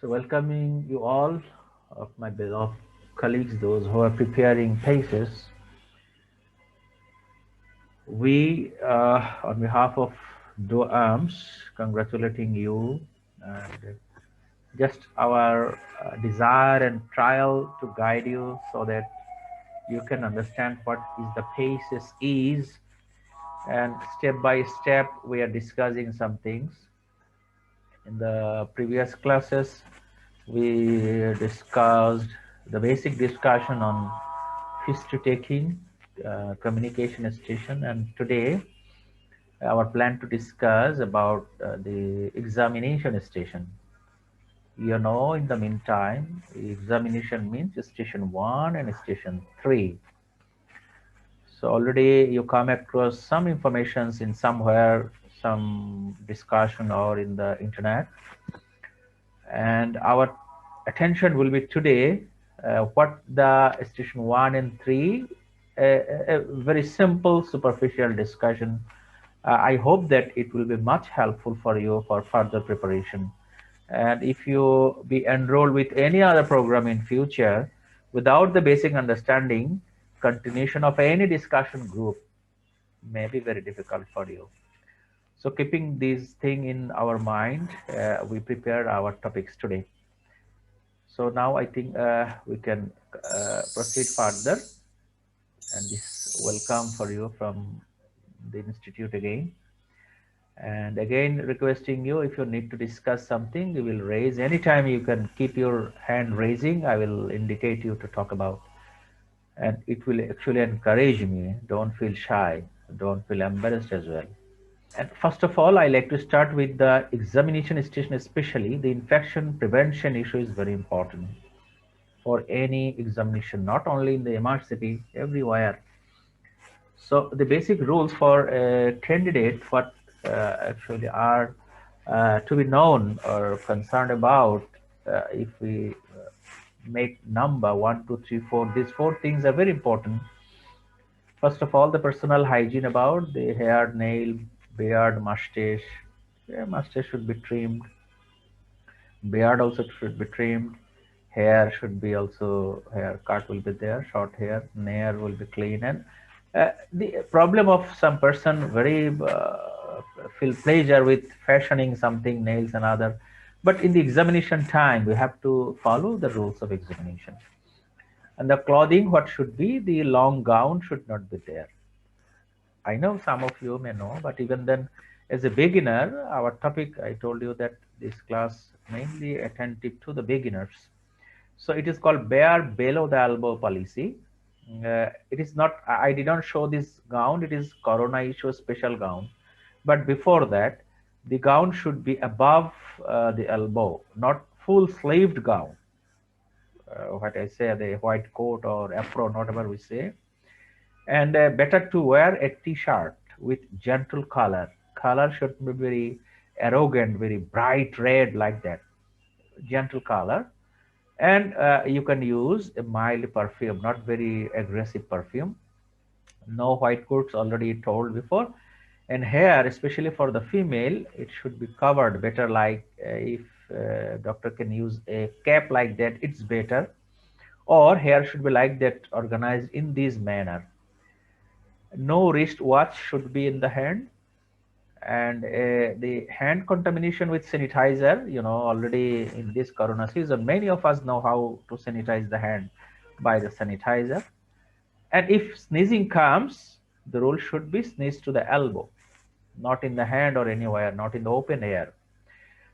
welcoming you all of my beloved colleagues, those who are preparing PACES. We, on behalf of DOAMS, congratulating you and just our desire and trial to guide you so that you can understand what is the PACES is, and step by step we are discussing some things. In the previous classes, we discussed the basic discussion on history taking, communication station, and today our plan to discuss about the examination station. In the meantime, examination means station 1 and station 3. So already you come across some informations in somewhere, some discussion or in the internet, and our attention will be today what the station 1 and 3, a very simple superficial discussion. I hope that it will be much helpful for you for further preparation, and if you be enrolled with any other program in future without the basic understanding, continuation of any discussion group may be very difficult for you. So keeping this thing in our mind, we prepared our topics today. So now I think we can proceed further, and this welcome for you from the institute again. And again, requesting you, if you need to discuss something, you will raise anytime. You can keep your hand raising. I will indicate you to talk about, and it will actually encourage me. Don't feel shy. Don't feel embarrassed as well. And first of all, I like to start with the examination station, especially the infection prevention issue is very important for any examination, not only in the MRCP, everywhere. So the basic rules for a candidate, what actually are to be known or concerned about, if we make number 1, 2, 3, 4, these 4 things are very important. First of all, the personal hygiene about the hair, nail, beard, mustache. Yeah, mustache should be trimmed. Beard also should be trimmed. Hair should be also, haircut will be there, short hair, nail will be clean. And the problem of some person very feel pleasure with fashioning something, nails and other. But in the examination time, we have to follow the rules of examination. And the clothing, what should be, the long gown should not be there. I know some of you may know, but even then, as a beginner, our topic, I told you that this class mainly attentive to the beginners. So it is called bare below the elbow policy. It is not, I did not show this gown, it is corona issue special gown. But before that, the gown should be above the elbow, not full sleeved gown. What I say, the white coat or apron, whatever we say. And better to wear a t-shirt with gentle color. Color should be very arrogant, very bright red like that. Gentle color. And you can use a mild perfume, not very aggressive perfume. No white coats, already told before. And hair, especially for the female, it should be covered better, like if doctor can use a cap like that, it's better. Or hair should be like that, organized in this manner. No wristwatch should be in the hand. And the hand contamination with sanitizer, already in this corona season, many of us know how to sanitize the hand by the sanitizer. And if sneezing comes, the rule should be sneeze to the elbow, not in the hand or anywhere, not in the open air.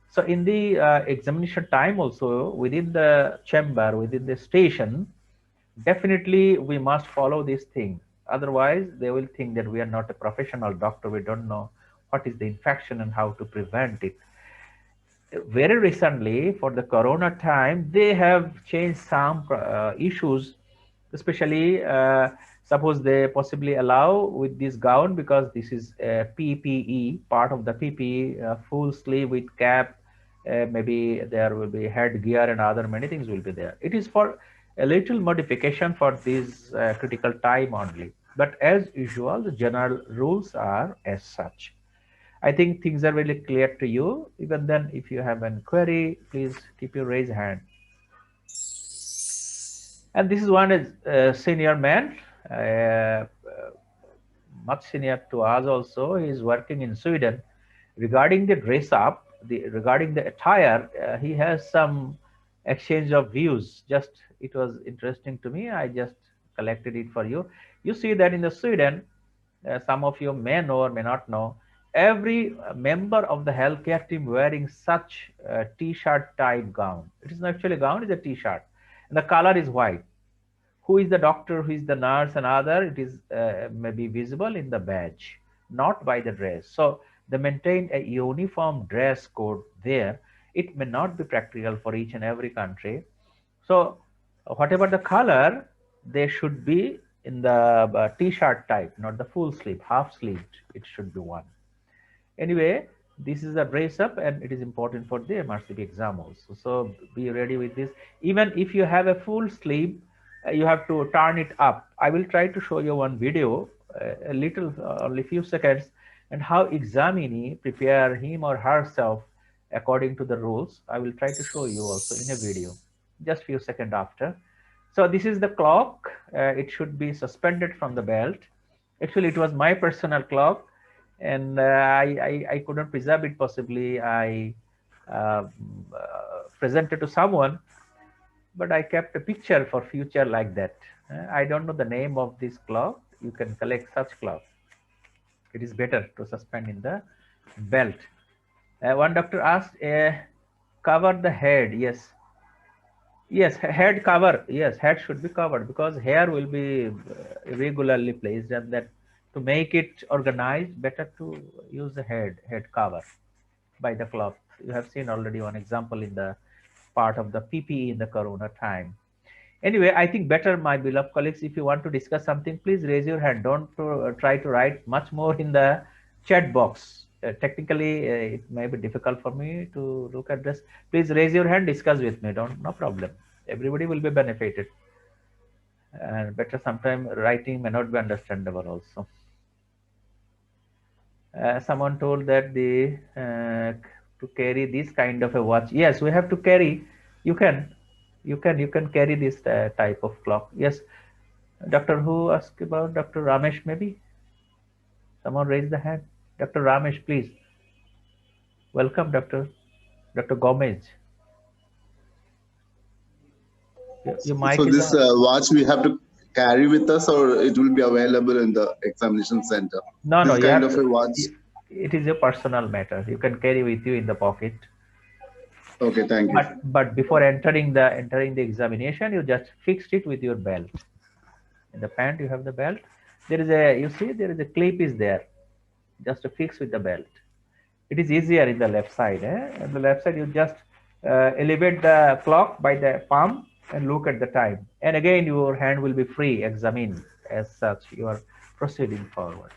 So in the examination time also, within the chamber, within the station, definitely we must follow this thing. Otherwise, they will think that we are not a professional doctor. We don't know what is the infection and how to prevent it. Very recently, for the corona time, they have changed some issues, especially suppose they possibly allow with this gown, because this is a PPE, part of the PPE, full sleeve with cap, maybe there will be headgear and other many things will be there. It is for a little modification for this critical time only. But as usual, the general rules are as such. I think things are really clear to you. Even then, if you have any query, please keep your raise hand. And this is one is senior man, much senior to us also. He is working in Sweden. Regarding the dress up, regarding the attire, he has some exchange of views. Just it was interesting to me. I just collected it for you. You see that in the Sweden, some of you may know or may not know, every member of the healthcare team wearing such a t-shirt type gown. It is not actually a gown; it's a t-shirt, and the color is white. Who is the doctor, who is the nurse, and other, it is maybe visible in the badge, not by the dress. So they maintain a uniform dress code there. It may not be practical for each and every country. So whatever the color, they should be in the t-shirt type, not the full sleeve, half sleeved. It should be one. Anyway, this is a brace up and it is important for the MRCP exam also. So be ready with this. Even if you have a full sleeve, you have to turn it up. I will try to show you one video, a little, only few seconds, and how examinee prepare him or herself according to the rules. I will try to show you also in a video, just few seconds after. So this is the clock. It should be suspended from the belt. Actually, it was my personal clock, and I couldn't preserve it. Possibly, I uh, presented to someone, but I kept a picture for future like that. I don't know the name of this clock. You can collect such clock. It is better to suspend in the belt. One doctor asked, cover the head. Yes, yes, head cover. Yes, head should be covered because hair will be irregularly placed, and that to make it organized, better to use the head cover by the cloth. You have seen already one example in the part of the PPE in the Corona time. Anyway, I think better, my beloved colleagues, if you want to discuss something, please raise your hand. Don't try to write much more in the chat box. Technically, it may be difficult for me to look at this. Please raise your hand, discuss with me. Don't, no problem. Everybody will be benefited. And better sometime writing may not be understandable also. Someone told that the to carry this kind of a watch. Yes, we have to carry. You can, you can carry this type of clock. Yes, Doctor, who asked about Dr. Ramesh, maybe? Someone raise the hand. Dr. Ramesh, please. Welcome, Dr. Gomez. Your So mic is this on. watch we have to carry with us, or it will be available in the examination center. No, no, This you kind have of a to. watch. It is a personal matter. You can carry with you in the pocket. Okay, thank you. But before entering the examination, you just fixed it with your belt. In the pant, you have the belt. There is a, you see, there is a clip is there. Just to fix with the belt. It is easier in the left side. On the left side, you just elevate the clock by the palm and look at the time. And again, your hand will be free, examine as such. You are proceeding forward.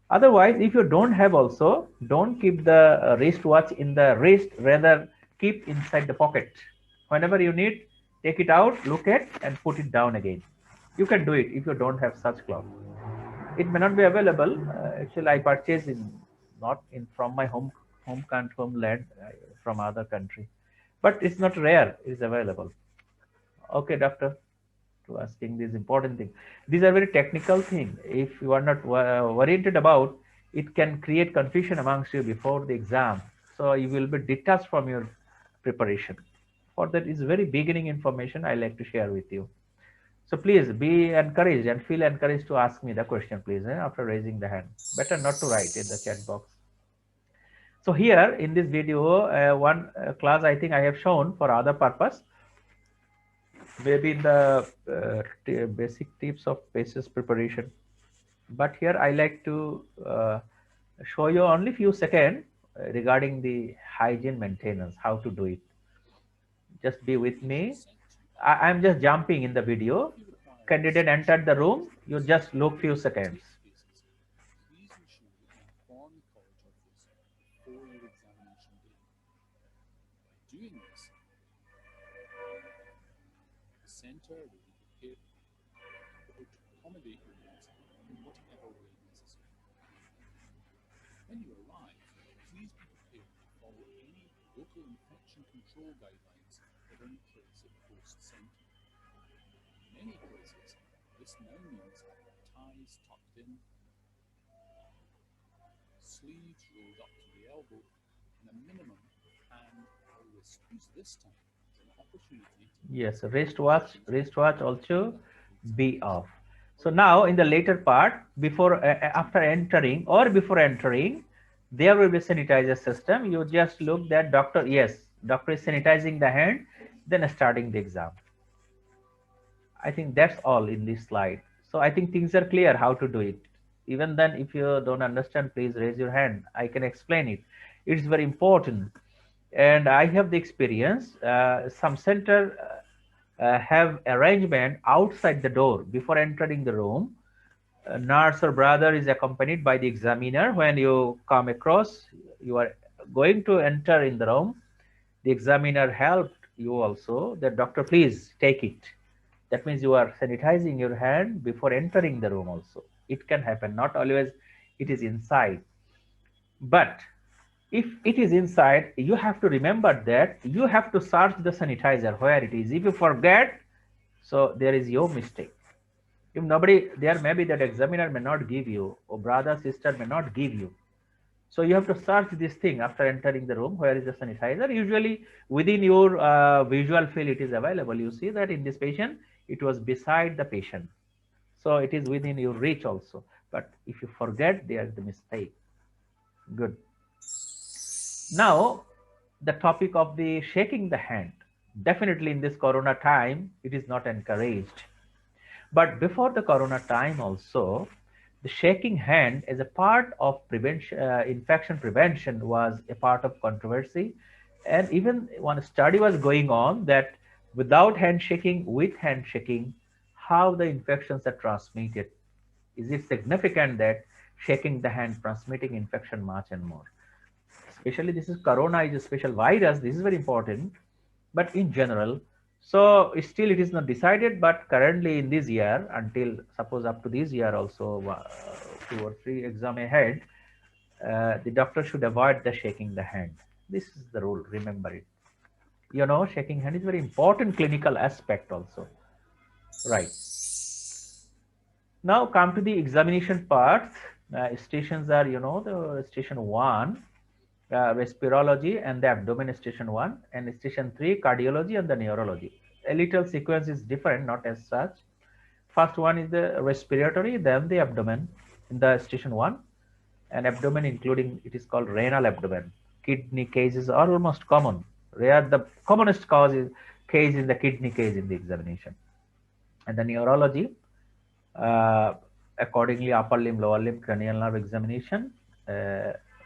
Otherwise, if you don't have also, don't keep the wristwatch in the wrist, rather keep inside the pocket. Whenever you need, take it out, look at, and put it down again. You can do it if you don't have such clock. It may not be available. Actually, I purchased in not in from my homeland, from other country, but it's not rare. It is available. Okay, doctor, to asking this important thing. These are very technical thing. If you are not worried about, it can create confusion amongst you before the exam. So you will be detached from your preparation. For that is very beginning information I like to share with you. So please be encouraged and feel encouraged to ask me the question, please, after raising the hand. Better not to write in the chat box. So here in this video, one class I think I have shown for other purpose, maybe in the basic tips of PACES preparation. But here I like to show you only few seconds regarding the hygiene maintenance, how to do it. Just be with me. I'm just jumping in the video. Candidate entered the room. You just look few seconds. Please ensure that you inform the college office before your examination day. By doing this, the centre will be prepared to accommodate your needs in whatever way necessary. When you arrive, please be prepared to follow any local infection control guidelines that are in place at host centre. In many places, this now means ties tucked in, sleeves rolled up to the elbow, and a minimum of hand or wrist. Use this time as an opportunity to Yes, wristwatch also be off. So now in the later part, before after entering or before entering, there will be sanitizer system. You just look that doctor, yes, doctor is sanitizing the hand, then starting the exam. I think that's all in this slide. So I think things are clear how to do it. Even then, if you don't understand, please raise your hand. I can explain it. It's very important. And I have the experience. Some center have arrangement outside the door before entering the room. A nurse or brother is accompanied by the examiner. When you come across, you are going to enter in the room. The examiner helped you also. The doctor, please take it. That means you are sanitizing your hand before entering the room also. It can happen. Not always it is inside. But if it is inside, you have to remember that you have to search the sanitizer where it is. If you forget, so there is your mistake. If nobody, there may be that examiner may not give you, or brother, sister may not give you. So you have to search this thing after entering the room. Where is the sanitizer? Usually within your visual field, it is available. You see that in this patient, it was beside the patient. So it is within your reach also. But if you forget, there is the mistake. Good. Now, the topic of the shaking the hand. Definitely in this corona time, it is not encouraged. But before the corona time also, the shaking hand as a part of prevention, infection prevention was a part of controversy. And even one study was going on that without handshaking, with handshaking, how the infections are transmitted. Is it significant that shaking the hand transmitting infection much and more? Especially this is corona is a special virus. This is very important. But in general, so still it is not decided, but currently in this year, until suppose up to this year also, 2 or 3 exam ahead, the doctor should avoid the shaking the hand. This is the rule, remember it. You know, shaking hand is very important clinical aspect also. Right. Now come to the examination parts. Stations are, you know, the station 1, respirology and the abdomen station 1, and station 3 cardiology and the neurology. A little sequence is different, not as such. First one is the respiratory, then the abdomen in the station 1, and abdomen including it is called renal abdomen. Kidney cases are almost common. Rare, the commonest cause is case in the kidney case in the examination. And the neurology, accordingly upper limb, lower limb, cranial nerve examination.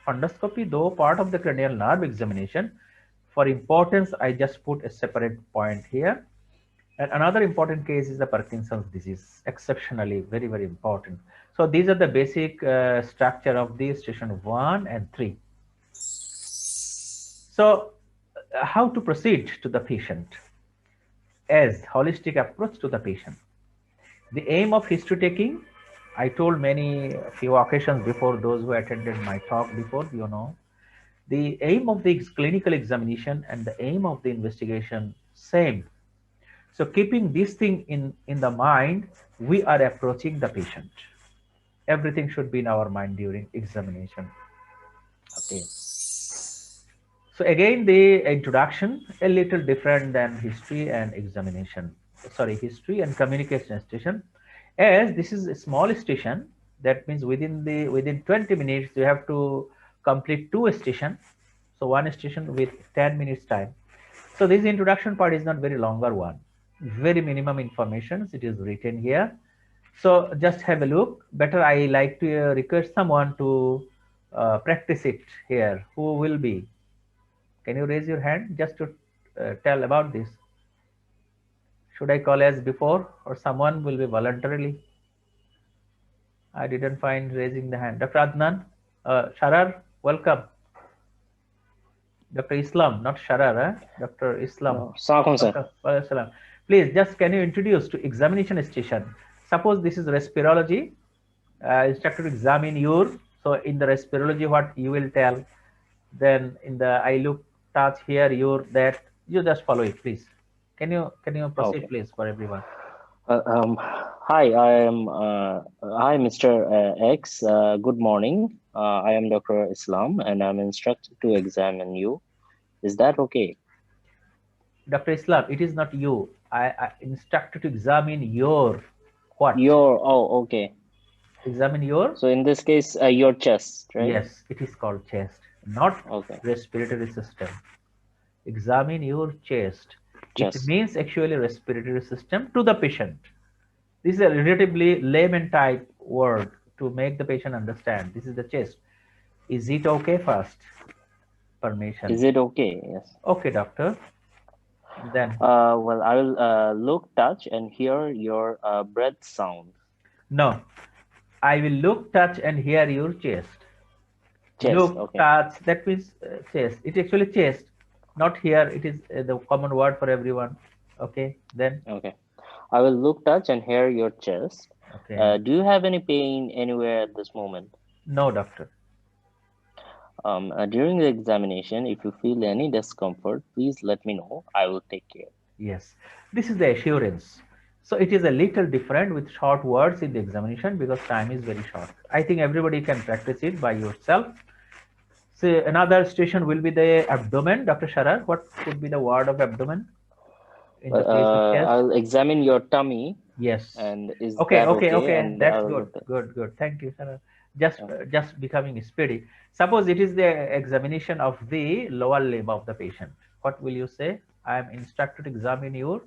Fundoscopy, though part of the cranial nerve examination. For importance, I just put a separate point here. And another important case is the Parkinson's disease, exceptionally very, very important. So these are the basic structure of the station 1 and 3. So how to proceed to the patient as holistic approach to the patient. The aim of history taking, I told few occasions before, those who attended my talk before, you know, the aim of the clinical examination and the aim of the investigation, same. So keeping this thing in the mind, we are approaching the patient. Everything should be in our mind during examination. Okay. So again, the introduction, a little different than history and examination. Sorry, history and communication station. As this is a small station, that means within 20 minutes, you have to complete 2 stations. So 1 station with 10 minutes time. So this introduction part is not very longer one. Very minimum information. It is written here. So just have a look. Better I like to request someone to practice it here. Who will be? Can you raise your hand just to tell about this? Should I call as before, or someone will be voluntarily? I didn't find raising the hand. Dr. Adnan, Sharar, welcome. Dr. Islam, not Sharar, Dr. Islam. Assalamualaikum. Please, just can you introduce to examination station? Suppose this is respirology. Instructor to examine your So in the respirology, what you will tell, then in the I look, touch, hear, your, that, you just follow it, please. Can you proceed, Okay. please, for everyone? Hi, hi, Mr. X. Good morning. I am Dr. Islam, and I'm instructed to examine you. Is that okay? Dr. Islam, it is not you. I instructed to examine your what? Okay. Examine your? So in this case, your chest, right? Yes, it is called chest, not Okay, respiratory system. Examine your chest. It chest. means actually respiratory system to the patient. This is a relatively layman type word to make the patient understand. This is the chest. Is it okay first? Permission. Is it okay? Yes. Okay, doctor. Then Well, I will look, touch, and hear your breath sound. no. I will look, touch, and hear your chest. Chest. Look, Okay. touch. That means chest. It actually chest, not here. It is the common word for everyone. Okay. Then Okay. I will look, touch, and hear your chest. okay. Do you have any pain anywhere at this moment? No, doctor. During the examination, if you feel any discomfort, please let me know. I will take care. Yes. This is the assurance. So it is a little different with short words in the examination because time is very short. I think everybody can practice it by yourself. So another station will be the abdomen. Dr. Sharar, what could be the word of abdomen in the Well, place of chest? I'll examine your tummy, Yes. and is Okay, that okay, okay? okay. And That's I'll good. look at. Good, good. Thank you, Sharar. Just, Okay. just becoming speedy. Suppose it is the examination of the lower limb of the patient. What will you say? I am instructed to examine your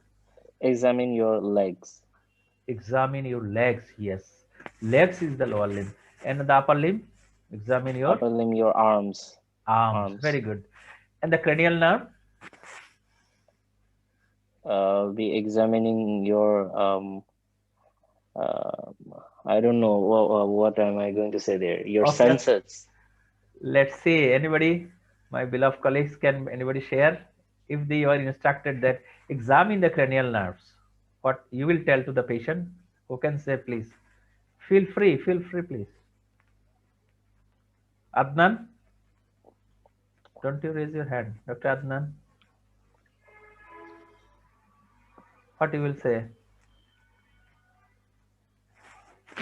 Examine your legs. examine your legs. Yes, legs is the lower limb, and the upper limb. Examine your Upper limb, your arms. arms. Arms. Very good. And the cranial nerve. Be examining your I don't know what am I going to say there. Your Okay. senses. Let's see. Anybody, my beloved colleagues, can anybody share? If they are instructed that examine the cranial nerves, what you will tell to the patient? Who can say, please? Feel free, please. Adnan, don't you raise your hand, Dr. Adnan? What you will say?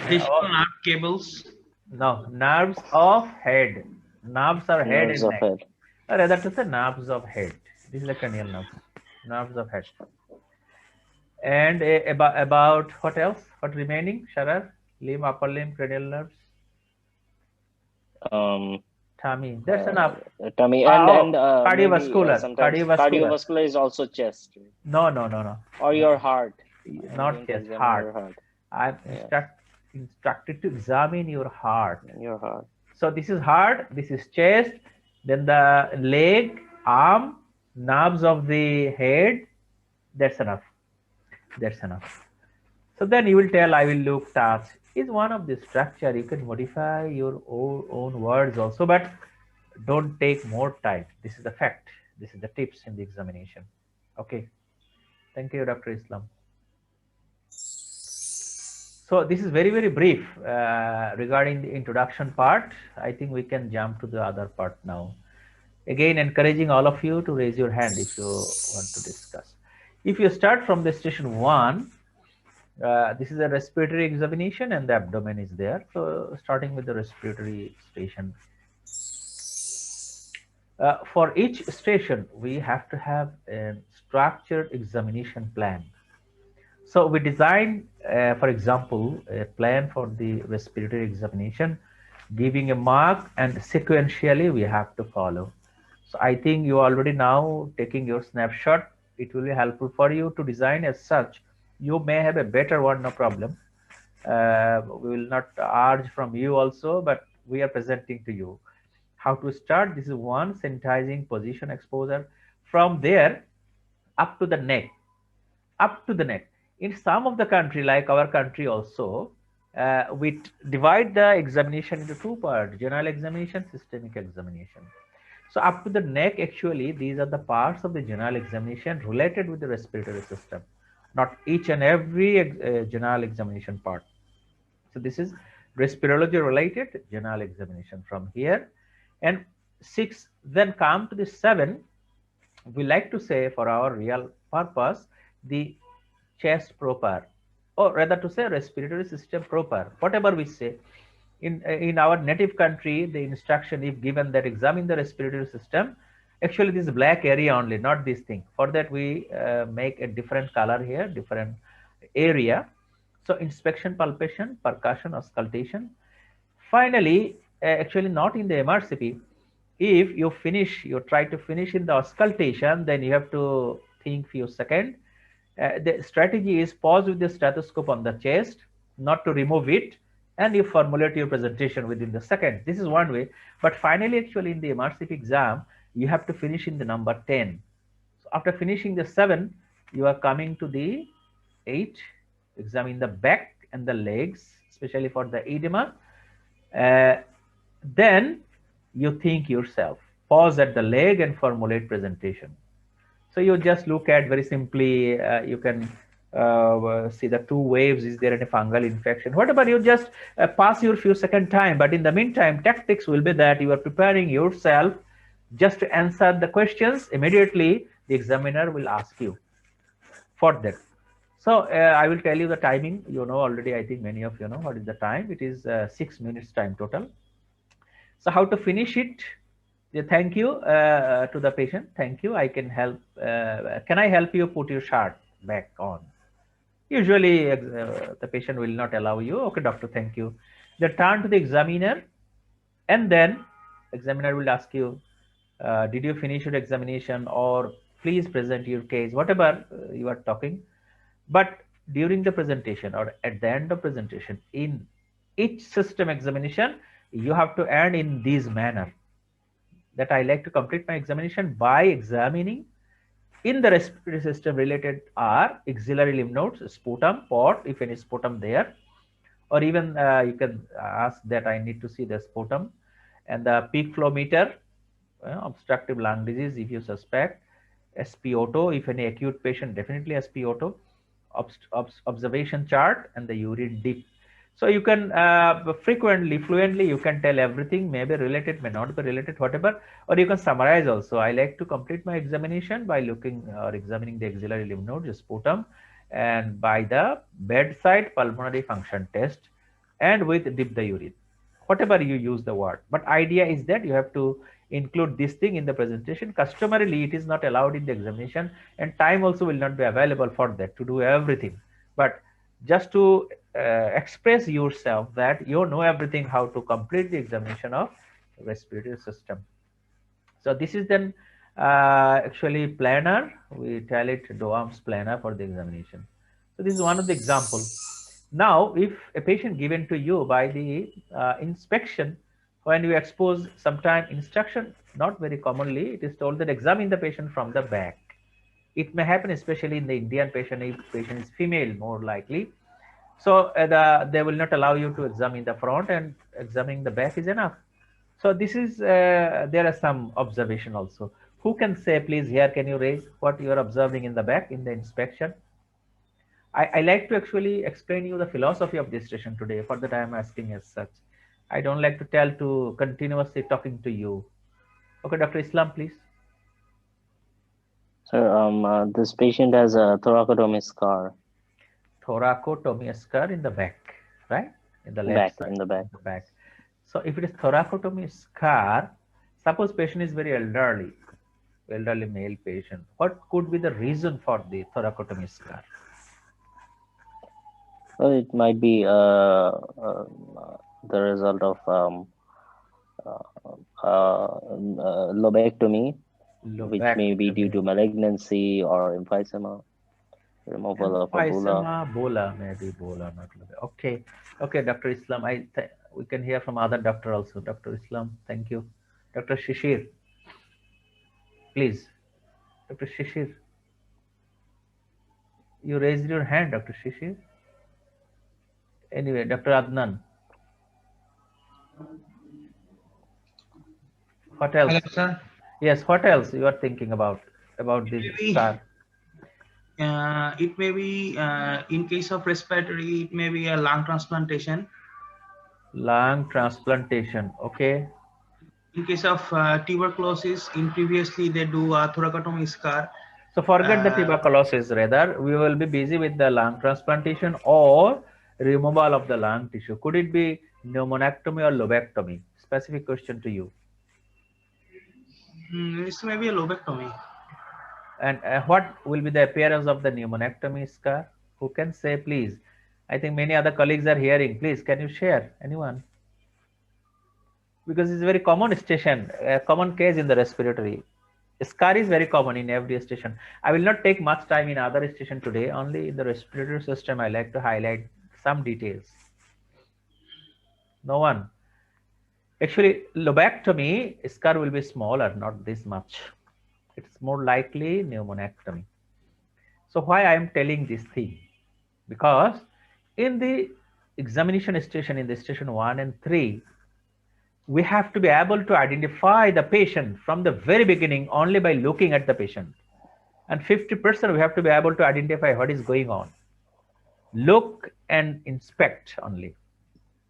Additional nerve cables. No, nerves of head. Nerves are head Nerves and of neck. head. Or rather to say nerves of head. This is the cranial nerves. Nerves of head. And about what else? What remaining? Sharar? Limb, upper limb, cranial nerves. Tummy. That's enough. Tummy Oh, maybe cardiovascular. sometimes Cardiovascular. cardiovascular is also chest. No, no, no, no. Or your heart. I'm Not going to chest, examine heart. your heart. I'm Yeah. instructed to examine your heart. Your heart. So this is heart, this is chest, then the leg, arm, nerves of the head. That's enough. That's enough. So then you will tell, I will look, touch. Is one of the structure. You can modify your own words also, but don't take more time. This is the fact. This is the tips in the examination. Okay. Thank you, Dr. Islam. So this is very, very brief regarding the introduction part. I think we can jump to the other part now. Again, encouraging all of you to raise your hand if you want to discuss. If you start from the station 1, this is a respiratory examination and the abdomen is there. So starting with the respiratory station. For each station, we have to have a structured examination plan. So we design, for example, a plan for the respiratory examination, giving a mark and sequentially we have to follow. So I think you already now taking your snapshot. It will be helpful for you to design as such. You may have a better one, no problem. We will not urge from you also, but we are presenting to you. How to start? This is one, sanitizing position exposure. From there, up to the neck. Up to the neck. In some of the country, like our country also, we divide the examination into two parts, general examination, systemic examination. So up to the neck, actually, these are the parts of the general examination related with the respiratory system, not each and every general examination part. So this is respirology related general examination from here. And 6, then come to the 7. We like to say for our real purpose the chest proper, or rather to say respiratory system proper, whatever we say. In our native country, the instruction if given that examine the respiratory system, actually this black area only, not this thing. For that we make a different color here, different area. So inspection, palpation, percussion, auscultation. Finally, actually not in the MRCP, if you finish, you try to finish in the auscultation, then you have to think few seconds. The strategy is pause with the stethoscope on the chest, not to remove it, and you formulate your presentation within the second. This is one way. But finally, actually in the MRCP exam, you have to finish in the number 10. So after finishing the 7, you are coming to the 8, examine the back and the legs, especially for the edema. Then you think yourself, pause at the leg and formulate presentation. So you just look at very simply, you can see the 2 waves, is there any fungal infection, whatever, you just pass your few second time. But in the meantime, tactics will be that you are preparing yourself just to answer the questions. Immediately the examiner will ask you for that. So I will tell you the timing, you know already, I think many of you know what is the time. It is 6 minutes time total. So how to finish it? Thank you to the patient. Thank you. I can help. Can I help you put your shirt back on? Usually the patient will not allow you. Okay, doctor, thank you. Then turn to the examiner, and then examiner will ask you, did you finish your examination, or please present your case, whatever you are talking. But during the presentation or at the end of presentation, in each system examination, you have to end in this manner, that I like to complete my examination by examining in the respiratory system related are axillary lymph nodes, sputum, port, if any sputum there, or even you can ask that I need to see the sputum, and the peak flow meter, obstructive lung disease if you suspect, SpO2, if any acute patient, definitely SpO2, observation chart, and the urine dip. So you can frequently, fluently, you can tell everything, maybe related, may not be related, whatever, or you can summarize also. I like to complete my examination by looking or examining the axillary lymph nodes, sputum, and by the bedside pulmonary function test, and with dip the urine, whatever you use the word. But idea is that you have to include this thing in the presentation. Customarily, it is not allowed in the examination, and time also will not be available for that to do everything. But just to express yourself that you know everything how to complete the examination of respiratory system. So this is then actually planner. We tell it DOAMS planner for the examination. So this is one of the examples. Now, if a patient given to you by the inspection, when you expose sometime instruction, not very commonly, it is told that examine the patient from the back. It may happen especially in the Indian patient, if patient is female more likely. So they will not allow you to examine the front, and examining the back is enough. So this is, there are some observation also. Who can say, please, here, can you raise what you are observing in the back in the inspection? I like to actually explain you the philosophy of this session today. For that I am asking as such. I don't like to tell to continuously talking to you. Okay, Dr. Islam, please. Sir, this patient has a thoracotomy scar. Thoracotomy scar in the back, right? In the left side. In the back. So if it is thoracotomy scar, suppose patient is very elderly male patient, what could be the reason for the thoracotomy scar? Well, it might be the result of lobectomy, which may be due to malignancy or emphysema, removal of a bulla, maybe bulla, not lobectomy. Okay, okay, Dr. Islam. We can hear from other doctor also. Dr. Islam, thank you. Dr. Shishir, please. Dr. Shishir, you raised your hand, Dr. Shishir. Anyway, Dr. Adnan. What else? Hello, sir. Yes, what else you are thinking about this scar? It may be, in case of respiratory, it may be a lung transplantation. Lung transplantation. Okay. In case of tuberculosis, in previously they do thoracotomy scar. So forget the tuberculosis. Rather, we will be busy with the lung transplantation or removal of the lung tissue. Could it be pneumonectomy or lobectomy? Specific question to you. This may be a lobectomy. And what will be the appearance of the pneumonectomy scar? Who can say, please? I think many other colleagues are hearing. Please, can you share? Anyone? Because it's a very common station, a common case in the respiratory. Scar is very common in every station. I will not take much time in other station today. Only in the respiratory system, I like to highlight some details. No one. Actually, lobectomy scar will be smaller, not this much. It's more likely pneumonectomy. So why I am telling this thing? Because in the examination station, in the station 1 and 3, we have to be able to identify the patient from the very beginning only by looking at the patient. And 50% we have to be able to identify what is going on. Look and inspect only.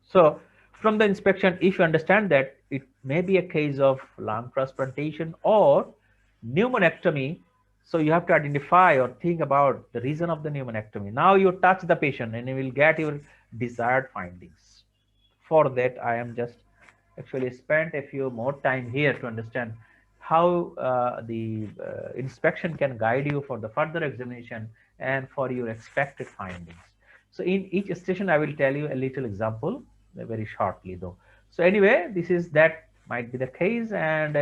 So from the inspection, if you understand that it may be a case of lung transplantation or pneumonectomy, so you have to identify or think about the reason of the pneumonectomy. Now you touch the patient and you will get your desired findings. For that, I am just actually spent a few more time here to understand how the inspection can guide you for the further examination and for your expected findings. So in each station, I will tell you a little example very shortly though. So anyway, this is that might be the case, and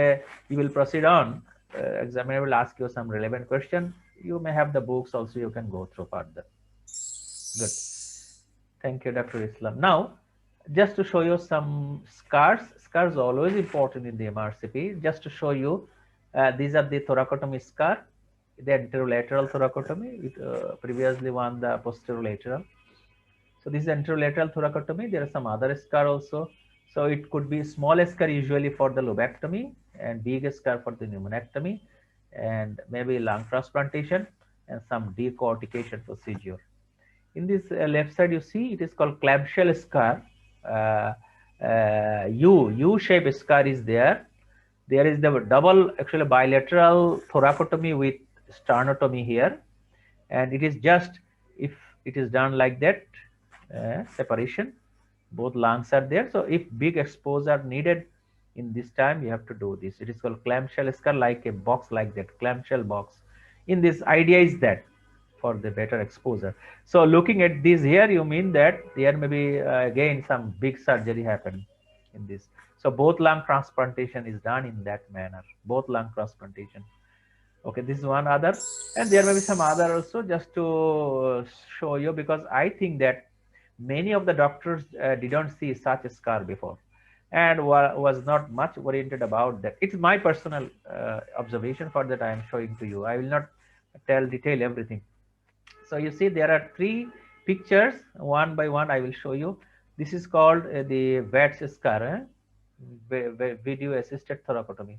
you will proceed on. Examiner will ask you some relevant question. You may have the books also, you can go through further. Good. Thank you, Dr. Islam. Now, just to show you some scars. Scars are always important in the MRCP. Just to show you, these are the thoracotomy scar. The anterolateral thoracotomy. It previously won the posterolateral. So this is anterolateral thoracotomy. There are some other scar also. So it could be small scar usually for the lobectomy and big scar for the pneumonectomy, and maybe lung transplantation and some decortication procedure. In this left side, you see it is called clamshell scar. U-shaped scar is there. There is the double, actually bilateral thoracotomy with sternotomy here, and it is just if it is done like that, separation, both lungs are there. So if big exposure needed in this time, you have to do this. It is called clamshell scar, like a box like that, clamshell box. In this, idea is that for the better exposure. So looking at this here, you mean that there may be again some big surgery happen in this. So both lung transplantation is done in that manner, both lung transplantation. Okay, this is one other, and there may be some other also, just to show you, because I think that many of the doctors didn't see such a scar before and was not much oriented about that. It's my personal observation, for that I am showing to you. I will not detail everything. So you see there are 3 pictures, one by one I will show you. This is called the VATS scar, video assisted thoracotomy.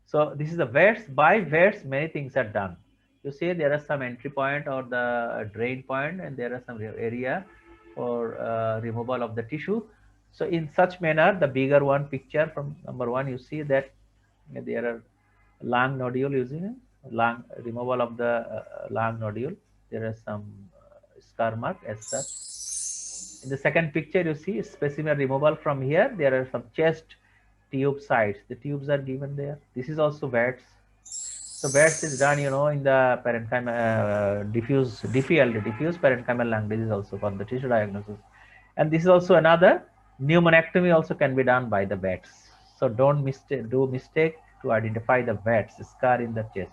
So this is the VATS. By VATS, many things are done. You see there are some entry point or the drain point, and there are some area for removal of the tissue. So in such manner, the bigger one picture from number 1, you see that there are lung nodule, using lung removal of the lung nodule. There are some scar mark as such. In the second picture, you see specimen removal from here. There are some chest tube sites. The tubes are given there. This is also VATS. So VATS is done, in the parenchymal diffuse parenchymal lung disease also for the tissue diagnosis. And this is also another pneumonectomy also can be done by the VATS. So don't do mistake to identify the VATS scar in the chest.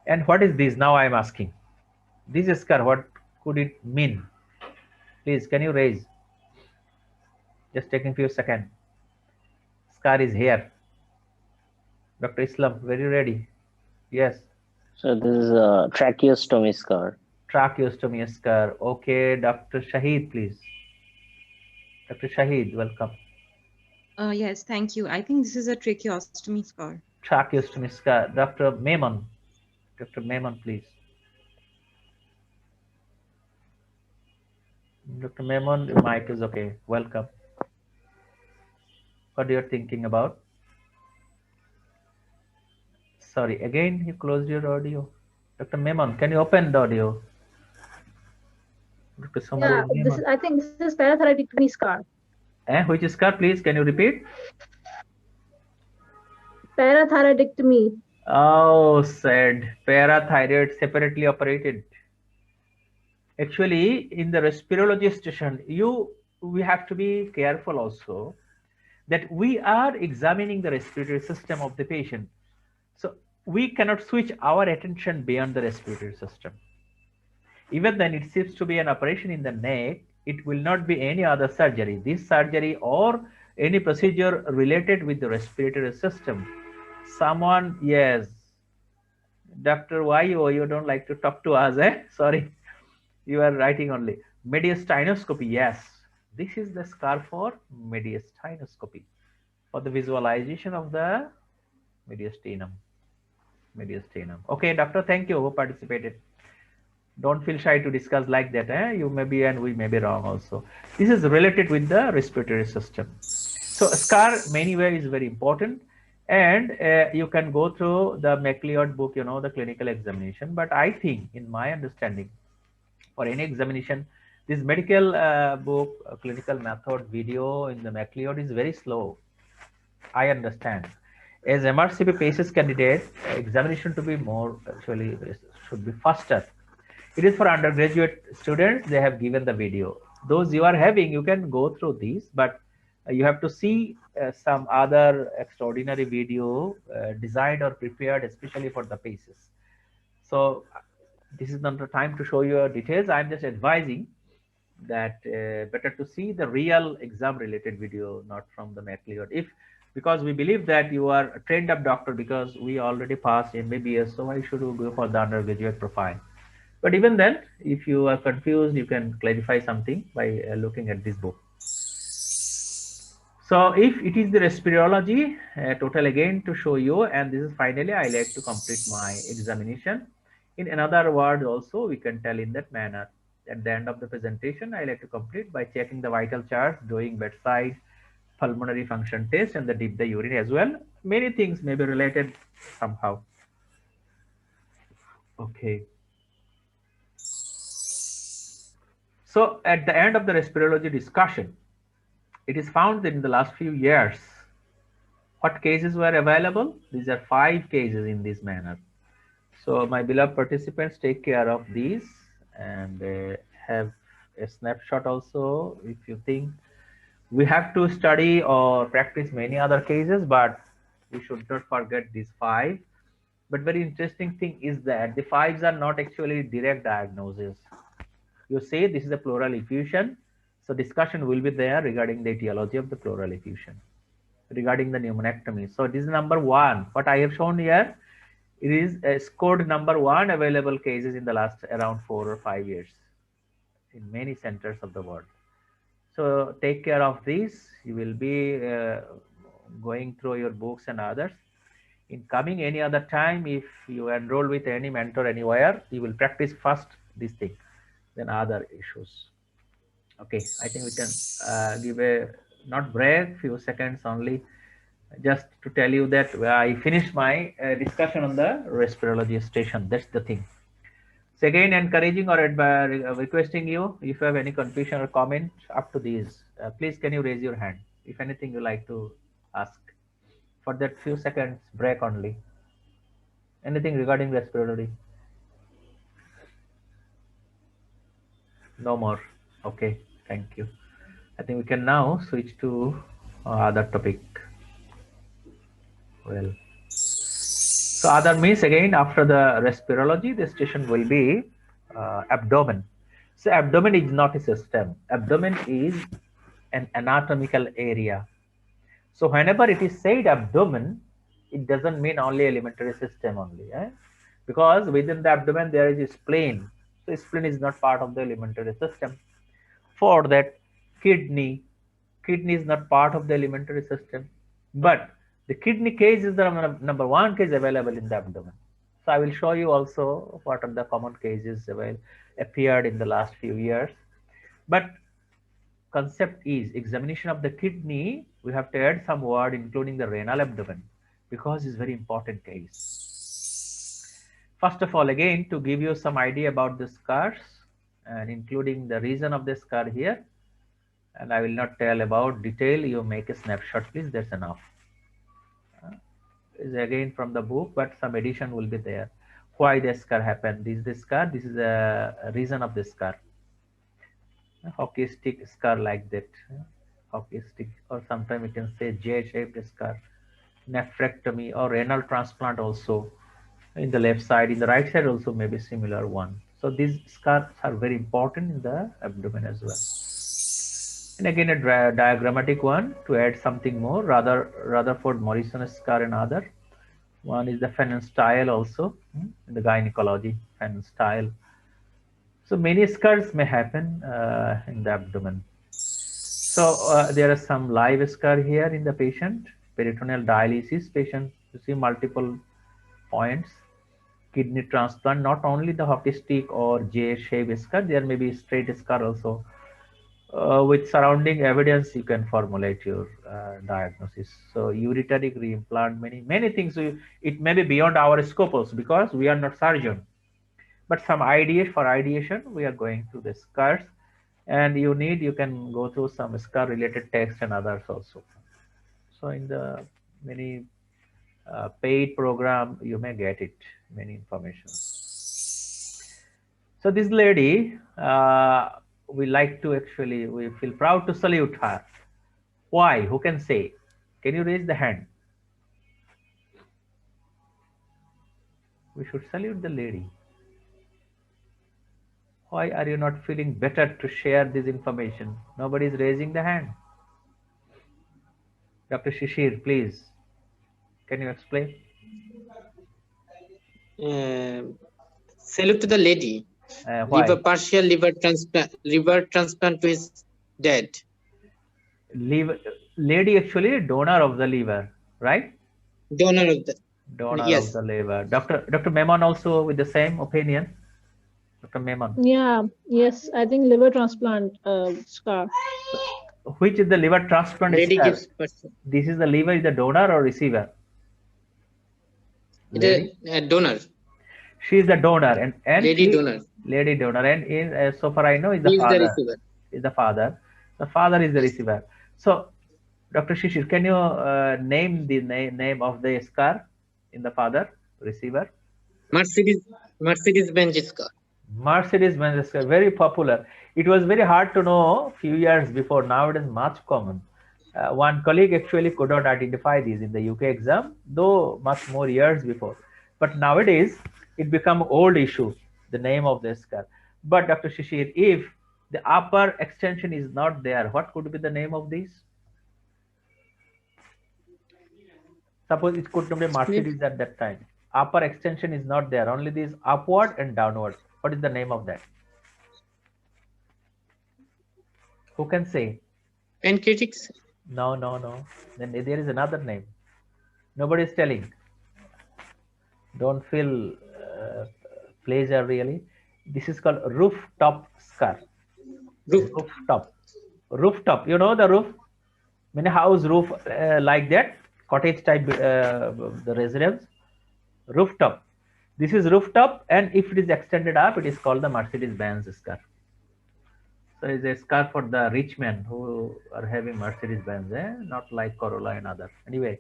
And what is this? Now I am asking. This scar, what could it mean? Please, can you raise? Just taking few seconds. Scar is here. Dr. Islam, very ready? Yes. So this is a tracheostomy scar. Tracheostomy scar. Okay, Dr. Shahid, please. Dr. Shahid, welcome. Yes, thank you. I think this is a tracheostomy scar. Tracheostomy scar. Dr. Memon. Dr. Memon, please. Dr. Memon, your mic is okay. Welcome. What you're thinking about? Sorry, again you closed your audio. Dr. Memon, can you open the audio? Dr. Yeah, Somalia Memon. I think this is parathyroidectomy scar. Which scar, please? Can you repeat? Parathyroidectomy. Oh, said parathyroid separately operated. Actually, in the respirology station, we have to be careful also that we are examining the respiratory system of the patient. So we cannot switch our attention beyond the respiratory system. Even then, it seems to be an operation in the neck. It will not be any other surgery. This surgery or any procedure related with the respiratory system. Someone, yes, Dr. YO, you don't like to talk to us, eh? Sorry, you are writing only. Mediastinoscopy, yes. This is the scar for mediastinoscopy, for the visualization of the mediastinum. Okay, doctor, thank you who participated. Don't feel shy to discuss like that. You may be and we may be wrong also. This is related with the respiratory system. So scar many ways is very important. And you can go through the MacLeod book, the clinical examination. But I think, in my understanding, for any examination, this medical book, clinical method video in the MacLeod is very slow. I understand. As MRCP PACES candidate, examination to be more, actually, should be faster. It is for undergraduate students. They have given the video. Those you are having, you can go through these, but you have to see some other extraordinary video designed or prepared especially for the PACES. So this is not the time to show you details. I'm just advising that better to see the real exam related video, not from the MacLeod. Because we believe that you are a trained up doctor, because we already passed MBBS, so why should you go for the undergraduate profile? But even then, if you are confused, you can clarify something by looking at this book. So if it is the respirology, total again to show you, and this is finally I like to complete my examination. In another word also, we can tell in that manner. At the end of the presentation, I like to complete by checking the vital charts, doing bedside pulmonary function test, and the dip the urine as well. Many things may be related somehow. Okay. So at the end of the respirology discussion, it is found that in the last few years, what cases were available? These are 5 cases in this manner. So my beloved participants, take care of these and have a snapshot also. If you think we have to study or practice many other cases, but we should not forget these 5. But very interesting thing is that the 5s are not actually direct diagnosis. You say this is a pleural effusion, so discussion will be there regarding the etiology of the pleural effusion, regarding the pneumonectomy. So this is number 1. What I have shown here, it is scored number 1 available cases in the last around 4 or 5 years in many centers of the world. So take care of this. You will be going through your books and others. In coming any other time, if you enroll with any mentor anywhere, you will practice first this thing, then other issues. Okay, I think we can give a not break, few seconds only, just to tell you that I finished my discussion on the respirology station. That's the thing. So again, encouraging or requesting you, if you have any confusion or comment up to these, please can you raise your hand if anything you like to ask for that few seconds break only. Anything regarding respiratory? No more. Okay, thank you. I think we can now switch to other topic. Well, so other means again after the respirology, the station will be abdomen. So abdomen is not a system. Abdomen is an anatomical area. So whenever it is said abdomen, it doesn't mean only alimentary system only, because within the abdomen there is a spleen. So spleen is not part of the alimentary system. For that, kidney is not part of the alimentary system, but the kidney case is the number 1 case available in the abdomen. So I will show you also what are the common cases appeared in the last few years. But concept is examination of the kidney. We have to add some word including the renal abdomen because it's very important case. First of all, again, to give you some idea about the scars and including the reason of the scar here, and I will not tell about detail. You make a snapshot, please. That's enough. Is again from the book, but some addition will be there. Why the scar happened? This is the scar. This is a reason of the scar. A hockey stick scar like that. Hockey stick, or sometimes we can say J-shaped scar. Nephrectomy or renal transplant also in the left side. In the right side also maybe similar one. So these scars are very important in the abdomen as well. And again a diagrammatic one to add something more. Rutherford Morrison scar and other. One is the Pfannenstiel also in the gynecology, Pfannenstiel. So many scars may happen in the abdomen. So there are some live scar here in the patient, peritoneal dialysis patient. You see multiple points. Kidney transplant, not only the hockey stick or J-shaped scar, there may be straight scar also. With surrounding evidence, you can formulate your diagnosis. So ureteric reimplant, many things. It may be beyond our scope also because we are not surgeon. But some ideas for ideation, we are going through the scars, and you can go through some scar related text and others also. So in the many paid program, you may get it, many information. So this lady, we like to actually, we feel proud to salute her. Why? Who can say? Can you raise the hand? We should salute the lady. Why are you not feeling better to share this information? Nobody is raising the hand. Dr. Shishir, please. Can you explain? Salute to the lady. Why? Partial liver transplant to his dead. Lady actually donor of the liver, right? Donor of the. Donor yes. of the liver. Dr. Memon also with the same opinion. Dr. Memon. Yeah, yes, I think liver transplant scar. Which is the liver transplant Lady scar? gives person. This is the liver, is the donor or receiver? Lady? A donor. She is the donor and lady donor. Lady donor, and in so far I know is the He father. Is the receiver. Is the father. The father is the receiver. So, Dr. Shishir, can you name the name of the scar in the father receiver? Mercedes-Benz scar. Mercedes-Benz scar, very popular. It was very hard to know few years before. Now it is much common. One colleague actually could not identify these in the UK exam, though much more years before. But nowadays, it become old issue, the name of the scar. But Dr. Shishir, if the upper extension is not there, what could be the name of these? Suppose it could not be Mercedes at that time. Upper extension is not there, only this upward and downward. What is the name of that? Who can say? Pancreatics. No. Then there is another name. Nobody is telling. Don't feel pleasure really. This is called rooftop scar. Rooftop. You know the roof? Many house roof like that, cottage type the residence. Rooftop. This is rooftop, and if it is extended up, it is called the Mercedes-Benz scar. So it's a scar for the rich men who are having Mercedes-Benz, not like Corolla and other. Anyway,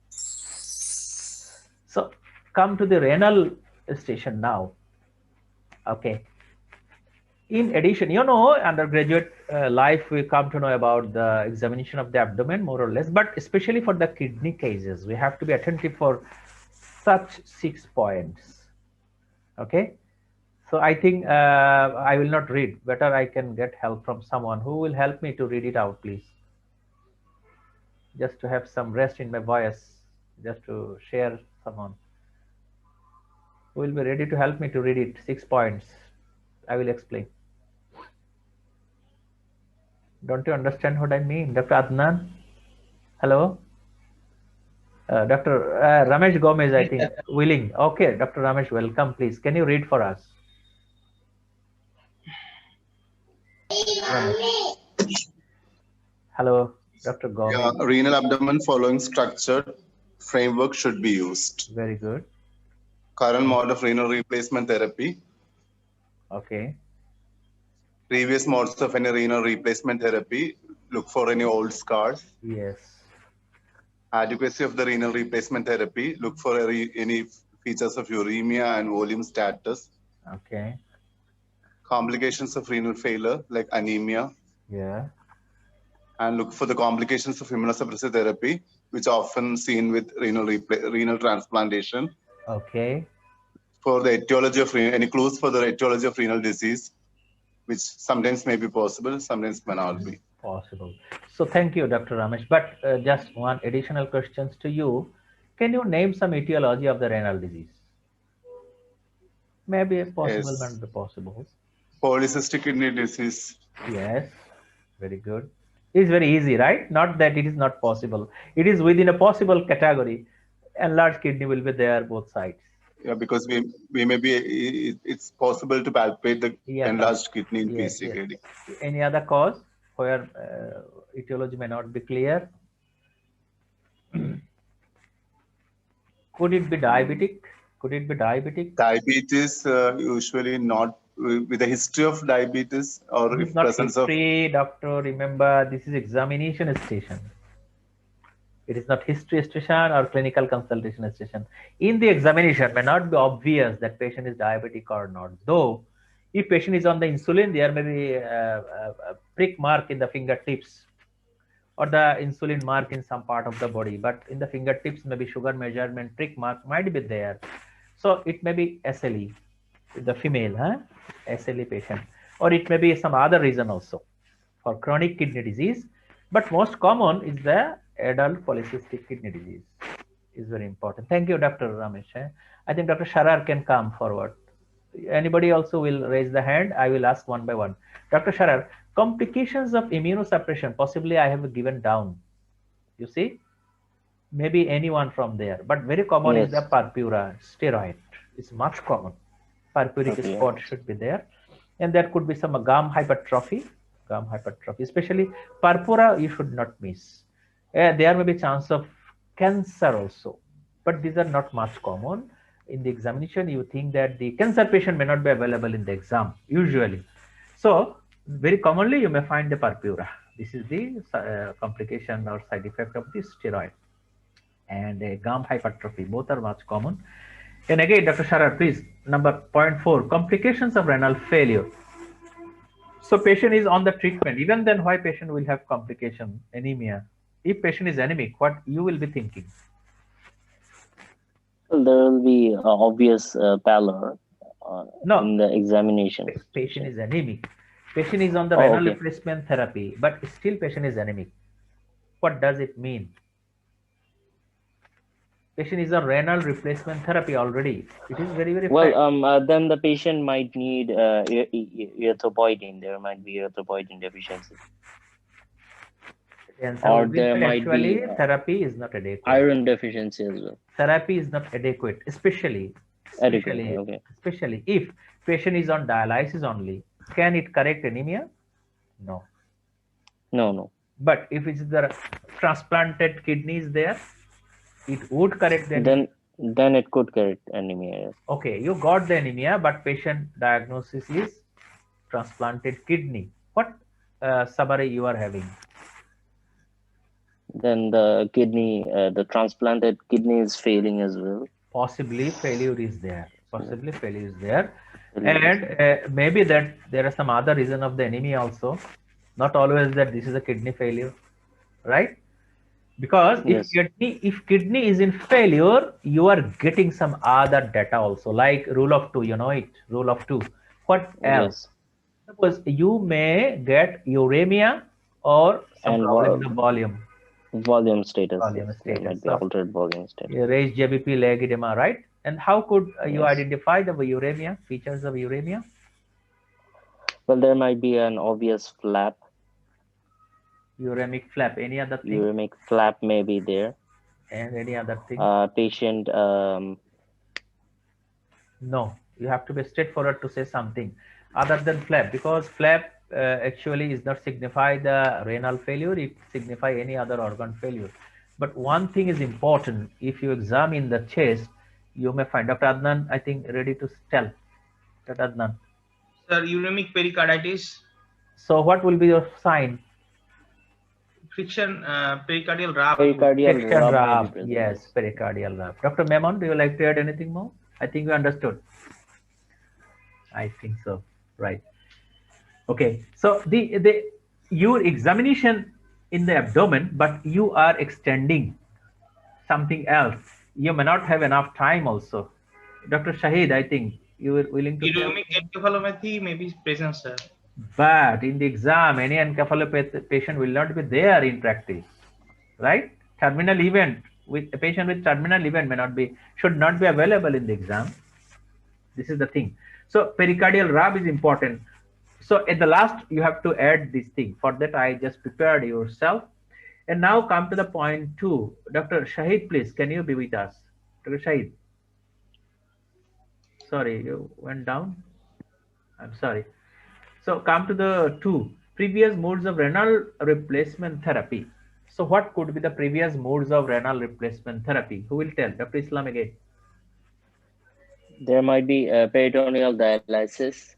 so come to the renal station now. Okay. In addition, you know, undergraduate life, we come to know about the examination of the abdomen more or less, but especially for the kidney cases, we have to be attentive for such 6 points. Okay. So I think I will not read. Better I can get help from someone who will help me to read it out, please. Just to have some rest in my voice, just to share someone who will be ready to help me to read it. 6 points. I will explain. Don't you understand what I mean? Dr. Adnan? Hello? Dr. Ramesh Gomez, I think, willing. Okay, Dr. Ramesh, welcome, please. Can you read for us? Ramesh. Hello, Dr. Yeah, Gomi. renal abdomen following structured framework should be used. Very good. Current mode of renal replacement therapy. Okay. Previous modes of any renal replacement therapy. Look for any old scars. Yes. Adequacy of the renal replacement therapy. Look for any features of uremia and volume status. Okay. Complications of renal failure like anemia. Yeah. And look for the complications of immunosuppressive therapy, which are often seen with renal transplantation. Okay. For the etiology of any clues for the etiology of renal disease, which sometimes may be possible, sometimes may not be. Possible. So thank you, Dr. Ramesh. But just one additional questions to you. Can you name some etiology of the renal disease? Maybe possible, Yes. not possible. Polycystic kidney disease. Yes. Very good. It's very easy, right? Not that it is not possible. It is within a possible category. Enlarged kidney will be there both sides. Yeah, because we may be, it's possible to palpate the enlarged kidney in Yes, PCKD. yes. Any other cause where etiology may not be clear? Could it be diabetic? Could it be diabetic? Diabetes, usually not with a history of diabetes or This if is not presence history, doctor. Remember, this is examination station. It is not history station or clinical consultation station. In the examination, may not be obvious that patient is diabetic or not. Though, if patient is on the insulin, there may be a prick mark in the fingertips or the insulin mark in some part of the body. But in the fingertips, maybe sugar measurement prick mark might be there. So it may be SLE, the female, SLE patient, or it may be some other reason also for chronic kidney disease. But most common is the adult polycystic kidney disease. Is very important. Thank you, Dr. Ramesh. I think Dr. Sharar can come forward. Anybody also will raise the hand. I will ask one by one. Dr. Sharar, complications of immunosuppression, possibly I have given down. You see, maybe anyone from there, but very common is the purpura, steroid. It's much common. Purpuric spot should be there. And there could be some gum hypertrophy, especially purpura you should not miss. There may be chance of cancer also, but these are not much common. In the examination, you think that the cancer patient may not be available in the exam, usually. So, very commonly you may find the purpura. This is the complication or side effect of the steroid. And gum hypertrophy, both are much common. And again, Dr. Sharar, please, number 0.4, complications of renal failure. So patient is on the treatment. Even then, why patient will have complication, anemia? If patient is anemic, what you will be thinking? Well, there will be obvious pallor in the examination. Patient is anemic. Patient is on the renal replacement therapy, but still patient is anemic. What does it mean? Patient is on renal replacement therapy already. It is very, very well. Then the patient might need erythropoietin. There might be erythropoietin deficiency. Or there might be therapy is not adequate. Iron deficiency as well. Therapy is not adequate, especially if patient is on dialysis only. Can it correct anemia? No. No. But if it's the transplanted kidneys there, it would correct the anemia. Then it could correct anemia. Yes. Okay, you got the anemia, but patient diagnosis is transplanted kidney. What summary you are having? Then the kidney, the transplanted kidney is failing as well. Possibly failure is there. And maybe that there are some other reason of the anemia also. Not always that this is a kidney failure, right? Because if kidney is in failure, you are getting some other data also, like rule of 2, you know it, rule of 2. What else? Suppose you may get uremia or some problem in the volume. Volume status. There might be altered volume status. Raised JBP leg edema, right? And how could you identify the uremia, features of uremia? Well, there might be an obvious flap. Uremic flap. Any other thing? Uremic flap may be there. And any other thing? Patient. No, you have to be straightforward to say something other than flap, because flap actually is not signify the renal failure, it signify any other organ failure. But one thing is important, if you examine the chest, you may find, Dr. Adnan, I think ready to tell, Dr. Adnan. Sir, uremic pericarditis, So what will be your sign? friction, pericardial rub. Pericardial Friction rub may be rub, present. yes, pericardial rub. Dr. Memon, do you like to add anything more? I think you understood. I think so, right. Okay, so your examination in the abdomen, but you are extending something else. You may not have enough time also. Dr. Shahid, I think you were willing to tell. Uremic encephalopathy may be present, sir. But in the exam, any encephalopathy patient will not be there in practice, right? Terminal event with a patient with terminal event may not be, should not be available in the exam. This is the thing. So pericardial rub is important. So at the last, you have to add this thing. For that, I just prepared yourself. And now come to the point 2. Dr. Shahid, please, can you be with us? Dr. Shahid. Sorry, you went down. I'm sorry. So come to the 2. Previous modes of renal replacement therapy. So what could be the previous modes of renal replacement therapy? Who will tell? Dr. Islam again. There might be a peritoneal dialysis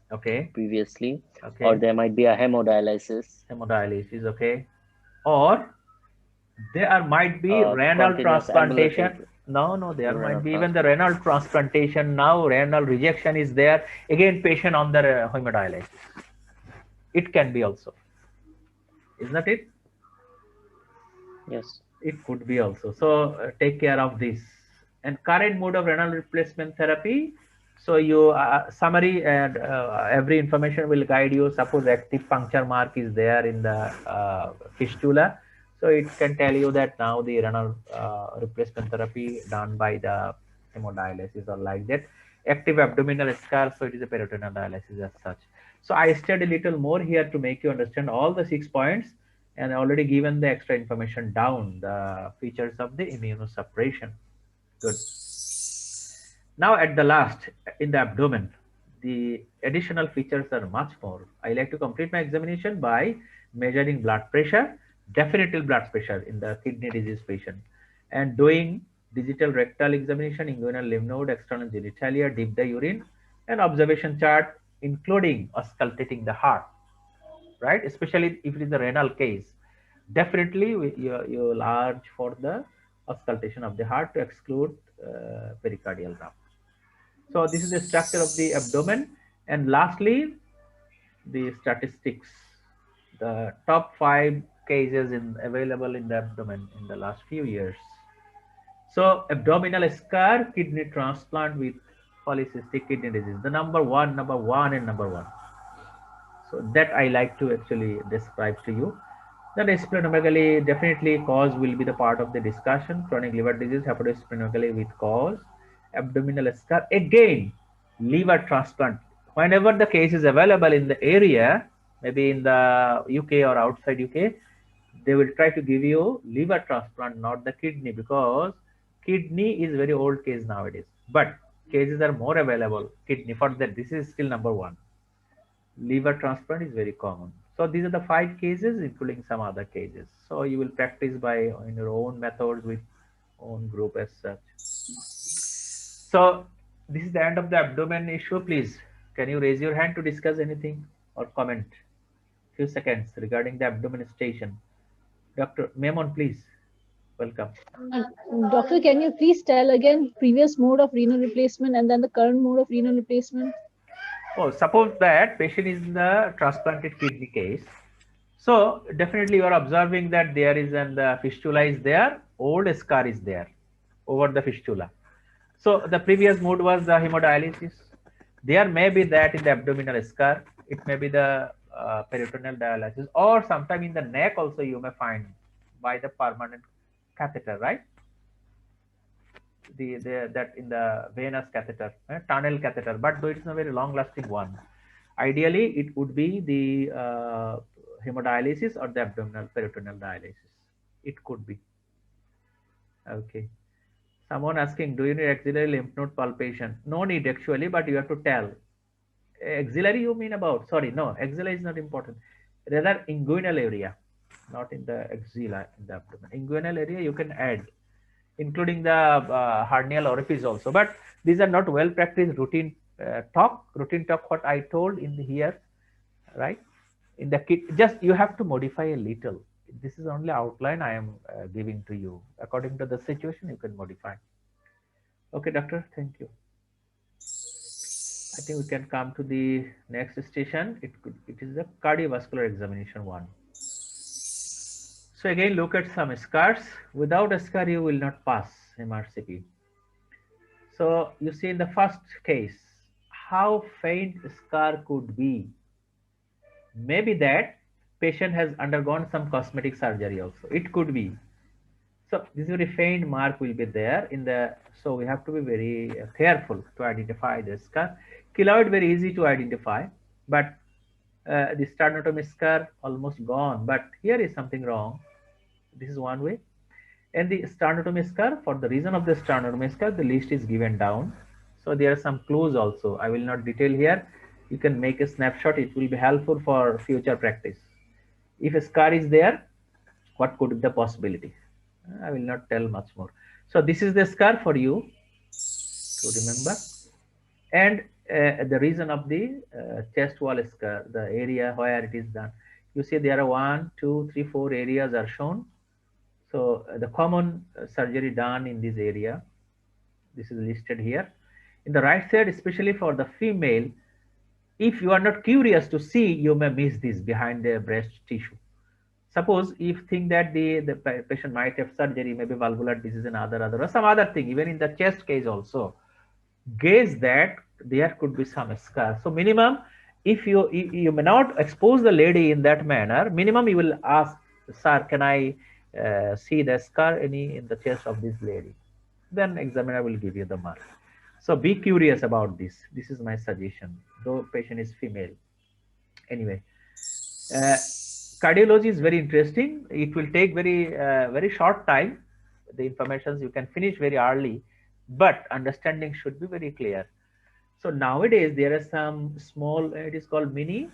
previously, or there might be a hemodialysis. Hemodialysis, okay. Or there might be renal transplantation. No, there might be even the renal transplantation. Now renal rejection is there. Again, patient on the hemodialysis. It can be also. Isn't that it? Yes. It could be also. So take care of this. And current mode of renal replacement therapy. So you summary and every information will guide you. Suppose active puncture mark is there in the fistula. So it can tell you that now the renal replacement therapy done by the hemodialysis or like that. Active abdominal scar, so it is a peritoneal dialysis as such. So I studied a little more here to make you understand all the 6 points, and already given the extra information down, the features of the immunosuppression. Good. Now at the last, in the abdomen, the additional features are much more. I like to complete my examination by measuring blood pressure, definitive blood pressure in the kidney disease patient, and doing digital rectal examination, inguinal lymph node, external genitalia, dip the urine, and observation chart, including auscultating the heart, right? Especially if it is a renal case. Definitely you will urge for the auscultation of the heart to exclude pericardial rub. So this is the structure of the abdomen. And lastly, the statistics, the top 5 cases available in the abdomen in the last few years. So abdominal scar, kidney transplant with polycystic kidney disease, the number one and number one. So that I like to actually describe to you. Then splenomegaly, definitely cause will be the part of the discussion. Chronic liver disease, hepatosplenomegaly with cause. Abdominal scar, again, liver transplant. Whenever the case is available in the area, maybe in the UK or outside UK, they will try to give you liver transplant, not the kidney, because kidney is very old case nowadays. But cases are more available. Kidney, for that, this is still number 1. Liver transplant is very common. So these are the 5 cases, including some other cases. So you will practice by in your own methods with own group as such. So this is the end of the abdomen issue. Please, can you raise your hand to discuss anything or comment? Few seconds regarding the abdominal. Dr. Memon, please. Welcome. Doctor, can you please tell again previous mode of renal replacement and then the current mode of renal replacement? Oh, suppose that patient is in the transplanted kidney case. So definitely you are observing that there is the fistula is there, old scar is there over the fistula. So the previous mode was the hemodialysis. There may be that in the abdominal scar. It may be the peritoneal dialysis, or sometime in the neck also you may find by the permanent catheter, right? That in the venous catheter, tunnel catheter, but though it's a very long lasting one. Ideally, it would be the hemodialysis or the abdominal peritoneal dialysis. It could be. Okay. Someone asking, do you need axillary lymph node palpation? No need actually, but you have to tell. Axillary you mean about? Sorry, no, axilla is not important. Rather inguinal area, not in the axilla, in the abdomen. Inguinal area you can add, including the hernial orifice also. But these are not well practiced routine talk. Routine talk what I told in the here, right? In the kit, just you have to modify a little. This is only outline I am giving to you. According to the situation, you can modify. Okay, doctor, thank you. I think we can come to the next station. It is the cardiovascular examination one. So again, look at some scars. Without a scar, you will not pass MRCP. So you see in the first case, how faint scar could be. Maybe that patient has undergone some cosmetic surgery also. It could be. So this very faint mark will be there in the, so we have to be very careful to identify the scar. Keloid very easy to identify, but the sternotomy scar almost gone. But here is something wrong. This is one way. And the sternotomy scar, for the reason of the sternotomy scar, the list is given down. So there are some clues also. I will not detail here. You can make a snapshot. It will be helpful for future practice. If a scar is there, what could be the possibility? I will not tell much more. So this is the scar for you to remember. And the reason of the chest wall scar, the area where it is done. You see there are 1, 2, 3, 4 areas are shown. So the common surgery done in this area, this is listed here. In the right side, especially for the female, if you are not curious to see, you may miss this behind the breast tissue. Suppose if think that the patient might have surgery, maybe valvular disease and other or some other thing, even in the chest case also, gauge that there could be some scar. So minimum, if you may not expose the lady in that manner, minimum you will ask, sir, can I see the scar any in the chest of this lady? Then examiner will give you the mark. So be curious about this. This is my suggestion, though patient is female. Anyway, cardiology is very interesting. It will take very short time. The information you can finish very early, but understanding should be very clear. So nowadays there are some small, it is called mini,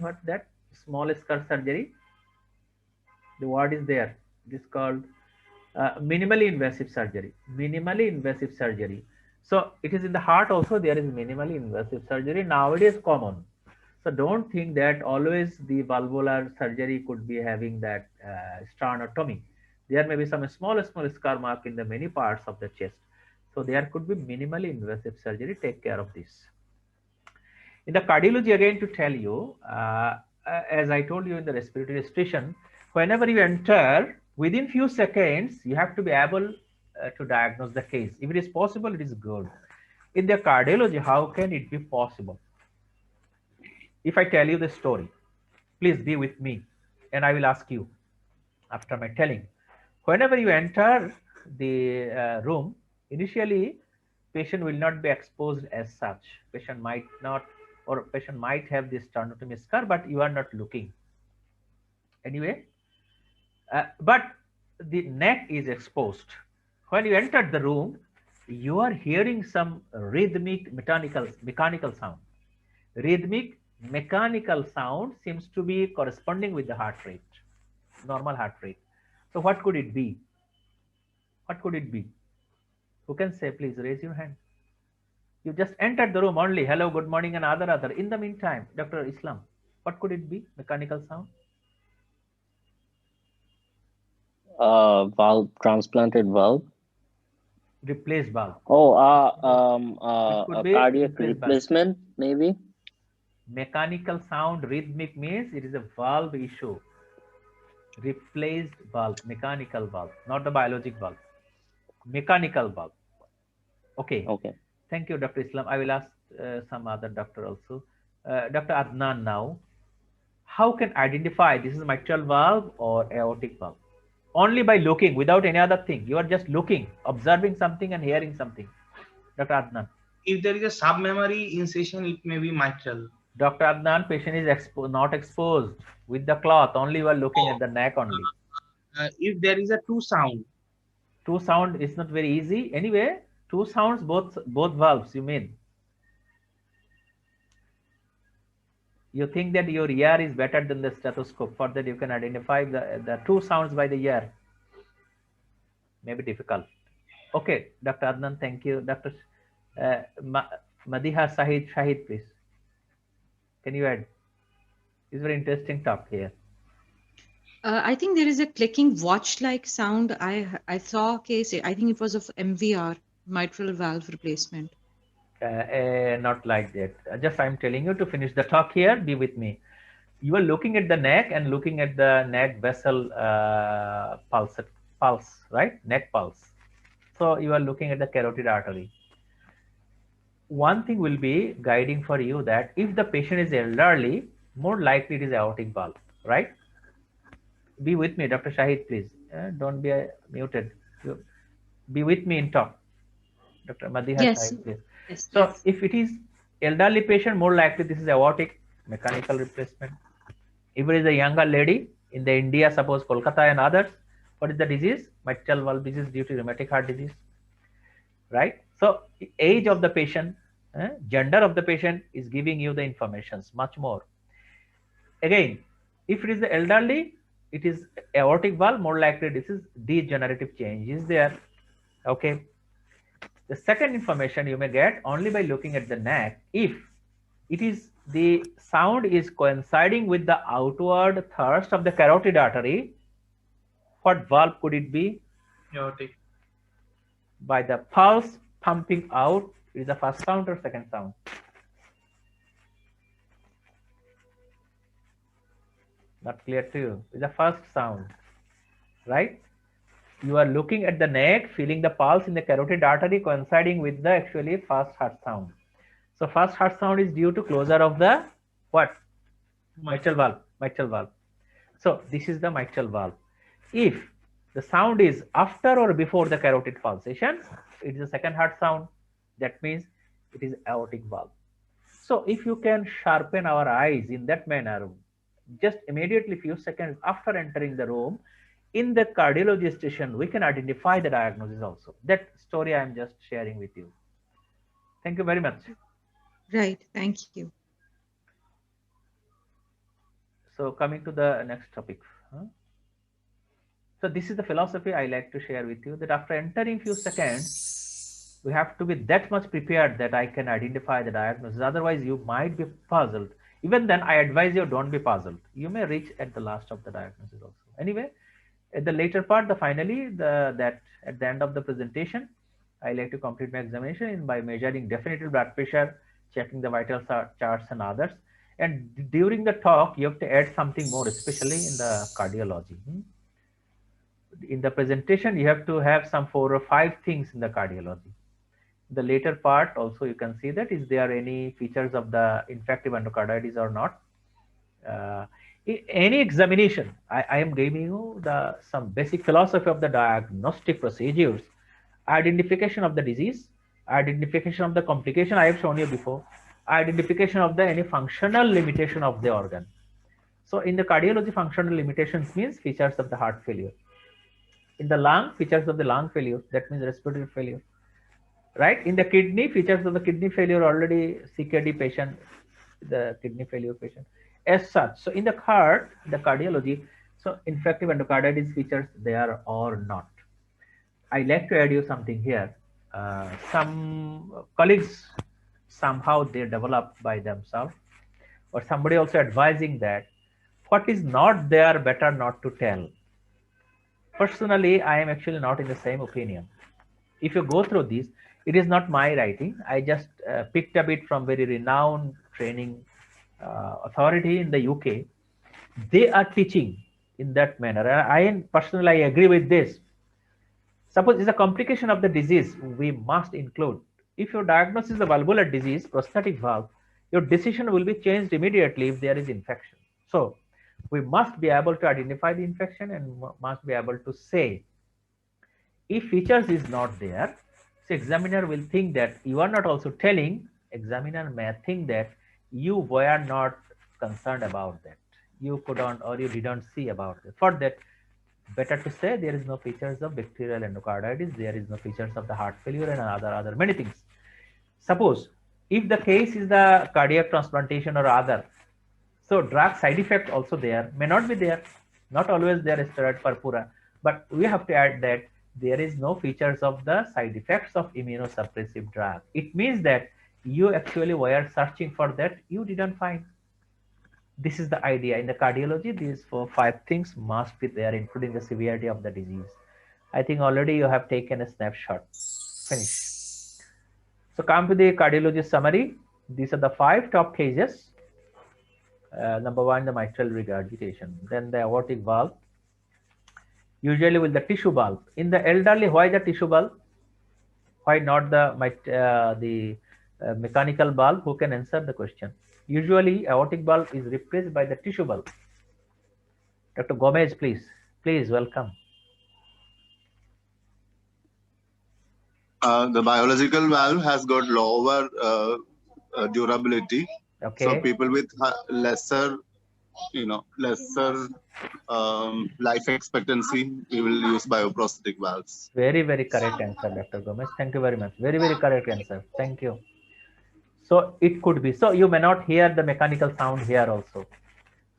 what that? Small scar surgery. The word is there. It is called minimally invasive surgery. Minimally invasive surgery. So it is in the heart also, there is minimally invasive surgery nowadays common. So don't think that always the valvular surgery could be having that sternotomy. There may be some small scar mark in the many parts of the chest. So there could be minimally invasive surgery. Take care of this. In the cardiology, again to tell you, as I told you in the respiratory station, whenever you enter, within few seconds, you have to be able to diagnose the case. If it is possible, it is good. In the cardiology, how can it be possible? If I tell you the story, please be with me and I will ask you after my telling. Whenever you enter the room, initially patient will not be exposed as such. Patient might not, or patient might have this sternotomy scar, but you are not looking. Anyway, but the neck is exposed. When you enter the room, you are hearing some rhythmic mechanical sound. Rhythmic mechanical sound seems to be corresponding with the heart rate, normal heart rate. So what could it be? What could it be? Who can say? Please raise your hand. You just entered the room only. Hello, good morning, and other. In the meantime, Dr. Islam, what could it be? Mechanical sound? Valve, transplanted valve. Replaced valve. Oh, cardiac replacement, maybe. Mechanical sound, rhythmic means it is a valve issue. Replaced valve, mechanical valve, not the biologic valve. Mechanical valve. Okay. Okay. Thank you, Dr. Islam. I will ask some other doctor also. Dr. Adnan now. How can identify this is mitral valve or aortic valve? Only by looking, without any other thing. You are just looking, observing something and hearing something. Dr. Adnan. If there is a submammary incision, it may be mitral. Dr. Adnan, patient is not exposed with the cloth. Only you are looking at the neck only. If there is a two sound. Two sound is not very easy. Anyway, two sounds, both valves, you mean? You think that your ear is better than the stethoscope. For that, you can identify the two sounds by the ear. Maybe difficult. Okay, Dr. Adnan, thank you. Dr. Madiha Shahid, please. Can you add? It's very interesting talk here. I think there is a clicking watch-like sound. I saw a case. I think it was of MVR, mitral valve replacement. Not like that. Just I'm telling you to finish the talk here. Be with me. You are looking at the neck and looking at the neck vessel pulse, right? Neck pulse. So you are looking at the carotid artery. One thing will be guiding for you that if the patient is elderly, more likely it is aortic valve, right? Be with me, Dr. Shahid, please. Don't be muted. Be with me in talk. Dr. Madiha Yes. Shahid, please. Yes. So if it is elderly patient, more likely this is aortic mechanical replacement. If it is a younger lady in the India, suppose Kolkata and others, what is the disease? Mitral valve disease due to rheumatic heart disease, right? So age of the patient, gender of the patient is giving you the informations much more. Again, if it is the elderly, it is aortic valve, more likely this is degenerative change is there. Okay. The second information you may get only by looking at the neck. If it is the sound is coinciding with the outward thrust of the carotid artery, what valve could it be? Aortic. By the pulse pumping out, it is the first sound or second sound? Not clear to you. It's the first sound, right? You are looking at the neck, feeling the pulse in the carotid artery coinciding with the actually first heart sound. So first heart sound is due to closure of the what? Mitral valve. Mitral valve. So this is the mitral valve. If the sound is after or before the carotid pulsation, it is a second heart sound. That means it is aortic valve. So if you can sharpen our eyes in that manner, just immediately few seconds after entering the room, in the cardiology station, we can identify the diagnosis also. That story I am just sharing with you. Thank you very much. Right. Thank you. So coming to the next topic. So this is the philosophy I like to share with you, that after entering few seconds, we have to be that much prepared that I can identify the diagnosis. Otherwise, you might be puzzled. Even then, I advise you don't be puzzled. You may reach at the last of the diagnosis also. Anyway, at the later part, finally, that at the end of the presentation, I like to complete my examination by measuring definitive blood pressure, checking the vital charts and others. And during the talk, you have to add something more, especially in the cardiology. In the presentation, you have to have some 4 or 5 things in the cardiology. The later part also you can see that is there any features of the infective endocarditis or not. Any examination, I am giving you some basic philosophy of the diagnostic procedures, identification of the disease, identification of the complication I have shown you before, identification of the any functional limitation of the organ. So in the cardiology, functional limitations means features of the heart failure. In the lung, features of the lung failure, that means respiratory failure. Right? In the kidney, features of the kidney failure, already CKD patient, the kidney failure patient. As such, so in the heart, the cardiology, so infective endocarditis features there or not. I like to add you something here. Some colleagues, somehow they develop by themselves, or somebody also advising that what is not there, better not to tell. Personally, I am actually not in the same opinion. If you go through this, it is not my writing. I just picked up it from very renowned training authority in the UK. They are teaching in that manner. I personally agree with this. Suppose it's a complication of the disease, we must include. If your diagnosis is a valvular disease, prostatic valve, your decision will be changed immediately if there is infection. So we must be able to identify the infection and must be able to say, if features is not there, so examiner will think that you are not also telling, examiner may think that you were not concerned about that. You couldn't or you didn't see about it. For that, better to say there is no features of bacterial endocarditis, there is no features of the heart failure and other many things. Suppose if the case is the cardiac transplantation or other, So drug side effect also there, may not be there, not always there is steroid purpura, but we have to add that there is no features of the side effects of immunosuppressive drug. It means that you actually were searching for that, you didn't find. This is the idea. In the cardiology, these 5 things must be there, including the severity of the disease. I think already you have taken a snapshot. Finish. So come to the cardiology summary. These are the 5 top cases. Number 1, the mitral regurgitation. Then the aortic valve, usually with the tissue valve. In the elderly, why the tissue valve? Why not the mechanical valve? Who can answer the question? Usually, aortic valve is replaced by the tissue valve. Dr. Gomez, please. Please, welcome. The biological valve has got lower durability. Okay. So people with lesser life expectancy, we will use bioprosthetic valves. Very, very correct answer, Dr. Gomez. Thank you very much. Very, very correct answer. Thank you. So it could be. So you may not hear the mechanical sound here also.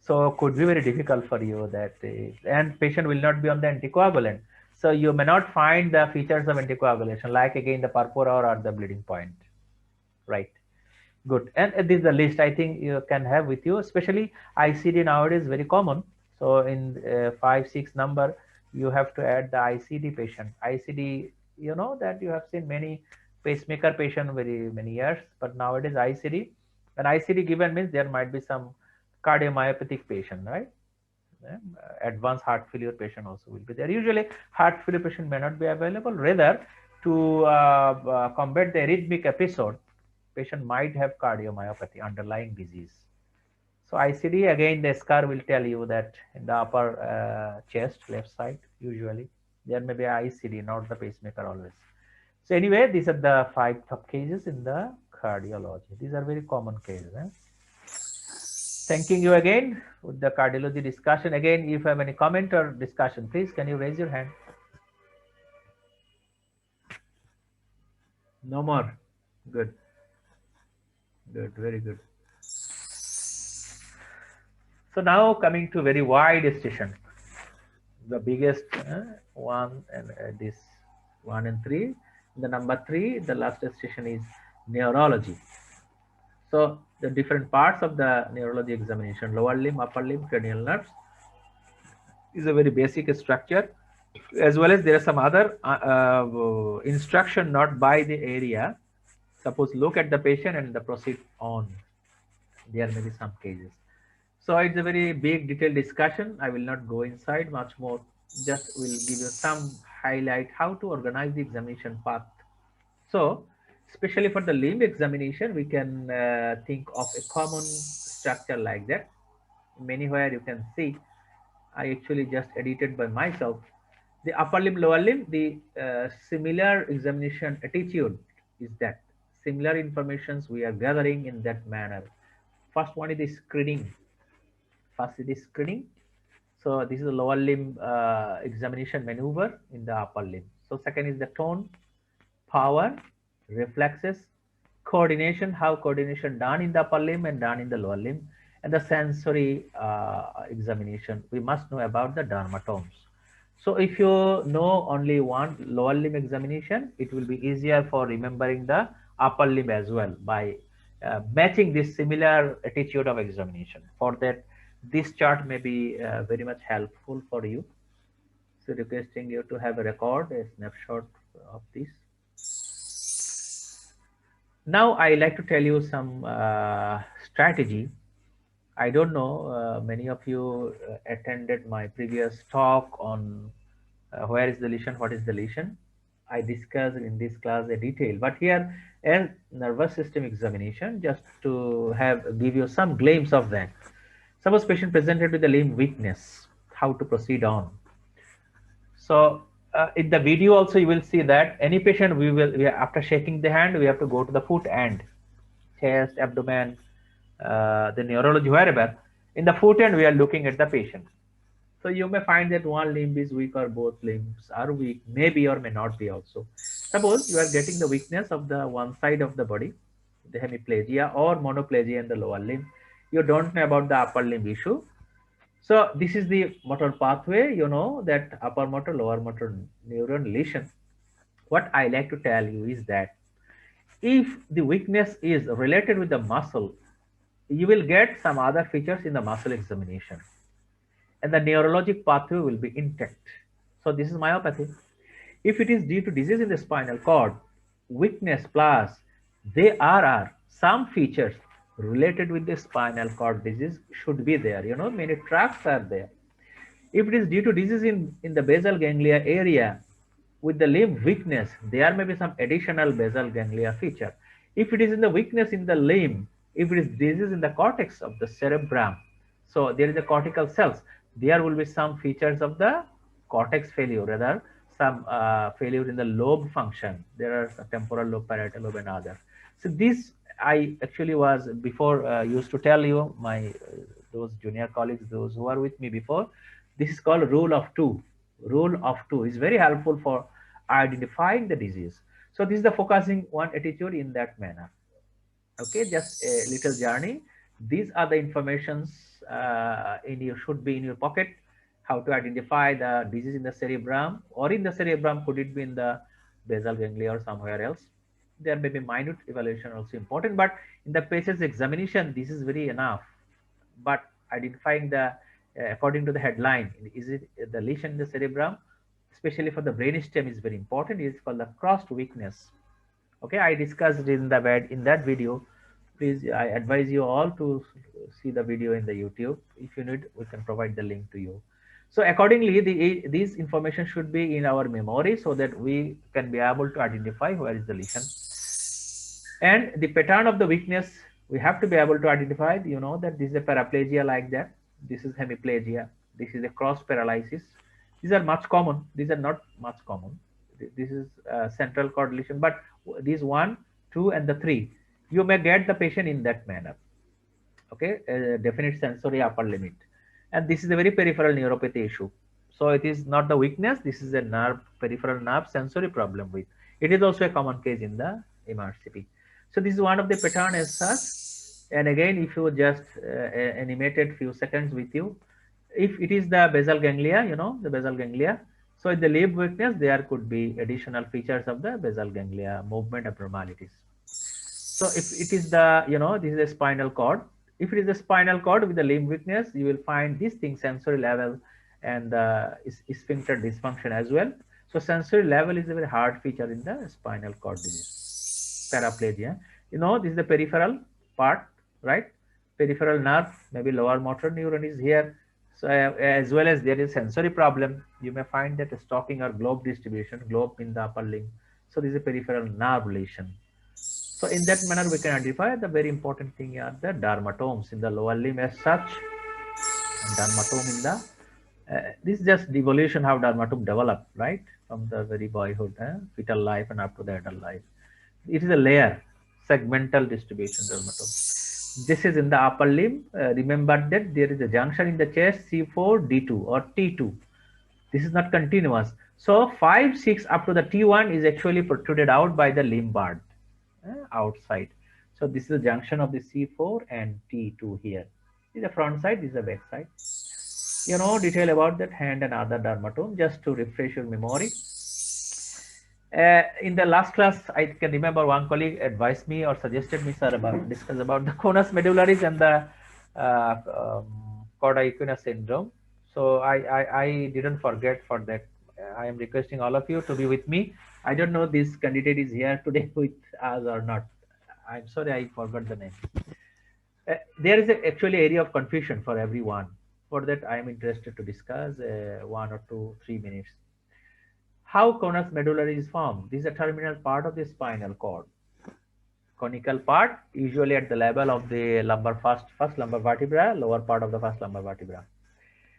So could be very difficult for you that, and patient will not be on the anticoagulant. So you may not find the features of anticoagulation, like again the purpura or the bleeding point, right? Good. And this is the list I think you can have with you, especially ICD nowadays is very common. So in 5, 6 number, you have to add the ICD patient. ICD, you know that you have seen many pacemaker patient very many years, but nowadays ICD, and ICD given means there might be some cardiomyopathic patient, right? Advanced heart failure patient also will be there. Usually heart failure patient may not be available. Rather, to combat the arrhythmic episode, patient might have cardiomyopathy, underlying disease. So ICD, again, the scar will tell you that in the upper chest, left side, usually, there may be ICD, not the pacemaker always. So anyway, these are the 5 top cases in the cardiology. These are very common cases. Thanking you again with the cardiology discussion. Again, if you have any comment or discussion, please, can you raise your hand? No more. Good. Good, very good. So now coming to very wide station, the biggest one, and this 1 and 3. The number 3, the last station is neurology. So the different parts of the neurology examination, lower limb, upper limb, cranial nerves, is a very basic structure, as well as there are some other instruction not by the area. Suppose look at the patient and the proceed on. There may be some cases. So it's a very big detailed discussion. I will not go inside much more. Just will give you some highlight how to organize the examination path. So especially for the limb examination, we can think of a common structure like that. Many where you can see, I actually just edited by myself. The upper limb, lower limb, the similar examination attitude is that similar informations we are gathering in that manner. First one is the screening. First is the screening. So this is the lower limb examination maneuver in the upper limb. So second is the tone, power, reflexes, coordination, how coordination done in the upper limb and done in the lower limb, and the sensory examination. We must know about the dermatomes. So if you know only one lower limb examination, it will be easier for remembering the upper limb as well by matching this similar attitude of examination. For that, this chart may be very much helpful for you. So requesting you to have a record, a snapshot of this. Now I like to tell you some strategy. I don't know, many of you attended my previous talk on where is the lesion, what is the lesion. I discussed in this class a detail, but here a nervous system examination, just to give you some glimpse of that. Suppose patient presented with a limb weakness, how to proceed on. So in the video also you will see that any patient after shaking the hand, we have to go to the foot end, chest, abdomen, the neurology, wherever. In the foot end, we are looking at the patient. So you may find that one limb is weak or both limbs are weak, maybe or may not be also. Suppose you are getting the weakness of the one side of the body, the hemiplegia or monoplegia in the lower limb. you don't know about the upper limb issue. So this is the motor pathway, you know, that upper motor, lower motor neuron lesion. What I like to tell you is that if the weakness is related with the muscle, you will get some other features in the muscle examination, and the neurologic pathway will be intact. So this is myopathy. If it is due to disease in the spinal cord, weakness plus there are some features related with the spinal cord disease should be there. You know, many tracts are there. If it is due to disease in the basal ganglia area with the limb weakness, there may be some additional basal ganglia feature. If it is in the weakness in the limb, if it is disease in the cortex of the cerebrum, so there is a cortical cells, there will be some features of the cortex failure, rather some failure in the lobe function. There are temporal lobe, parietal lobe, and others. So this I actually was before used to tell you, my those junior colleagues, those who are with me before, this is called rule of two. Rule of two is very helpful for identifying the disease. So this is the focusing one attitude in that manner. Okay, just a little journey. These are the informations should be in your pocket. How to identify the disease in the cerebrum, or in the cerebrum, could it be in the basal ganglia or somewhere else? There may be minute evaluation also important, but in the PACES examination, this is very enough. But identifying the according to the headline, is it the lesion in the cerebrum, especially for the brainstem, is very important. It is called the crossed weakness. Okay, I discussed in that video. Please, I advise you all to see the video in the YouTube. If you need, we can provide the link to you. So accordingly, these information should be in our memory so that we can be able to identify where is the lesion. And the pattern of the weakness, we have to be able to identify, you know, that this is a paraplegia like that. This is hemiplegia. This is a cross paralysis. These are much common. These are not much common. This is central cord lesion, but these 1, 2, and the 3, you may get the patient in that manner. Okay, definite sensory upper limit. And this is a very peripheral neuropathy issue. So it is not the weakness. This is a nerve, peripheral nerve sensory problem with. It is also a common case in the MRCP. So this is one of the pattern as such. And again, if you just animated few seconds with you, if it is the basal ganglia, you know, the basal ganglia. So in the limb weakness, there could be additional features of the basal ganglia, movement abnormalities. So if it is the, you know, this is a spinal cord. If it is the spinal cord with the limb weakness, you will find these things sensory level and sphincter dysfunction as well. So sensory level is a very hard feature in the spinal cord disease, paraplegia. You know, this is the peripheral part, right? Peripheral nerve, maybe lower motor neuron is here. So as well as there is sensory problem, you may find that a stalking or globe distribution, globe in the upper limb. So this is a peripheral nerve lesion. So in that manner, we can identify the very important thing are the dermatomes in the lower limb as such. Dermatome in the, this is just devolution how dermatome develop, right? From the very boyhood, fetal life and up to the adult life. It is a layer, segmental distribution dermatome. This is in the upper limb. Remember that there is a junction in the chest C4, D2 or T2. This is not continuous. So 5, 6 up to the T1 is actually protruded out by the limb bud outside. So this is the junction of the C4 and T2 here. This is the front side, this is the back side. You know detail about that hand and other dermatome just to refresh your memory. In the last class, I can remember one colleague advised me or suggested me, sir, about discuss about the conus medullaris and the cauda equina syndrome. So I didn't forget for that. I am requesting all of you to be with me. I don't know this candidate is here today with us or not. I'm sorry, I forgot the name. There is actually area of confusion for everyone. For that, I am interested to discuss 1 or 2, 3 minutes. How conus medullary is formed? This is a terminal part of the spinal cord. Conical part, usually at the level of the lumbar first lumbar vertebra, lower part of the first lumbar vertebra.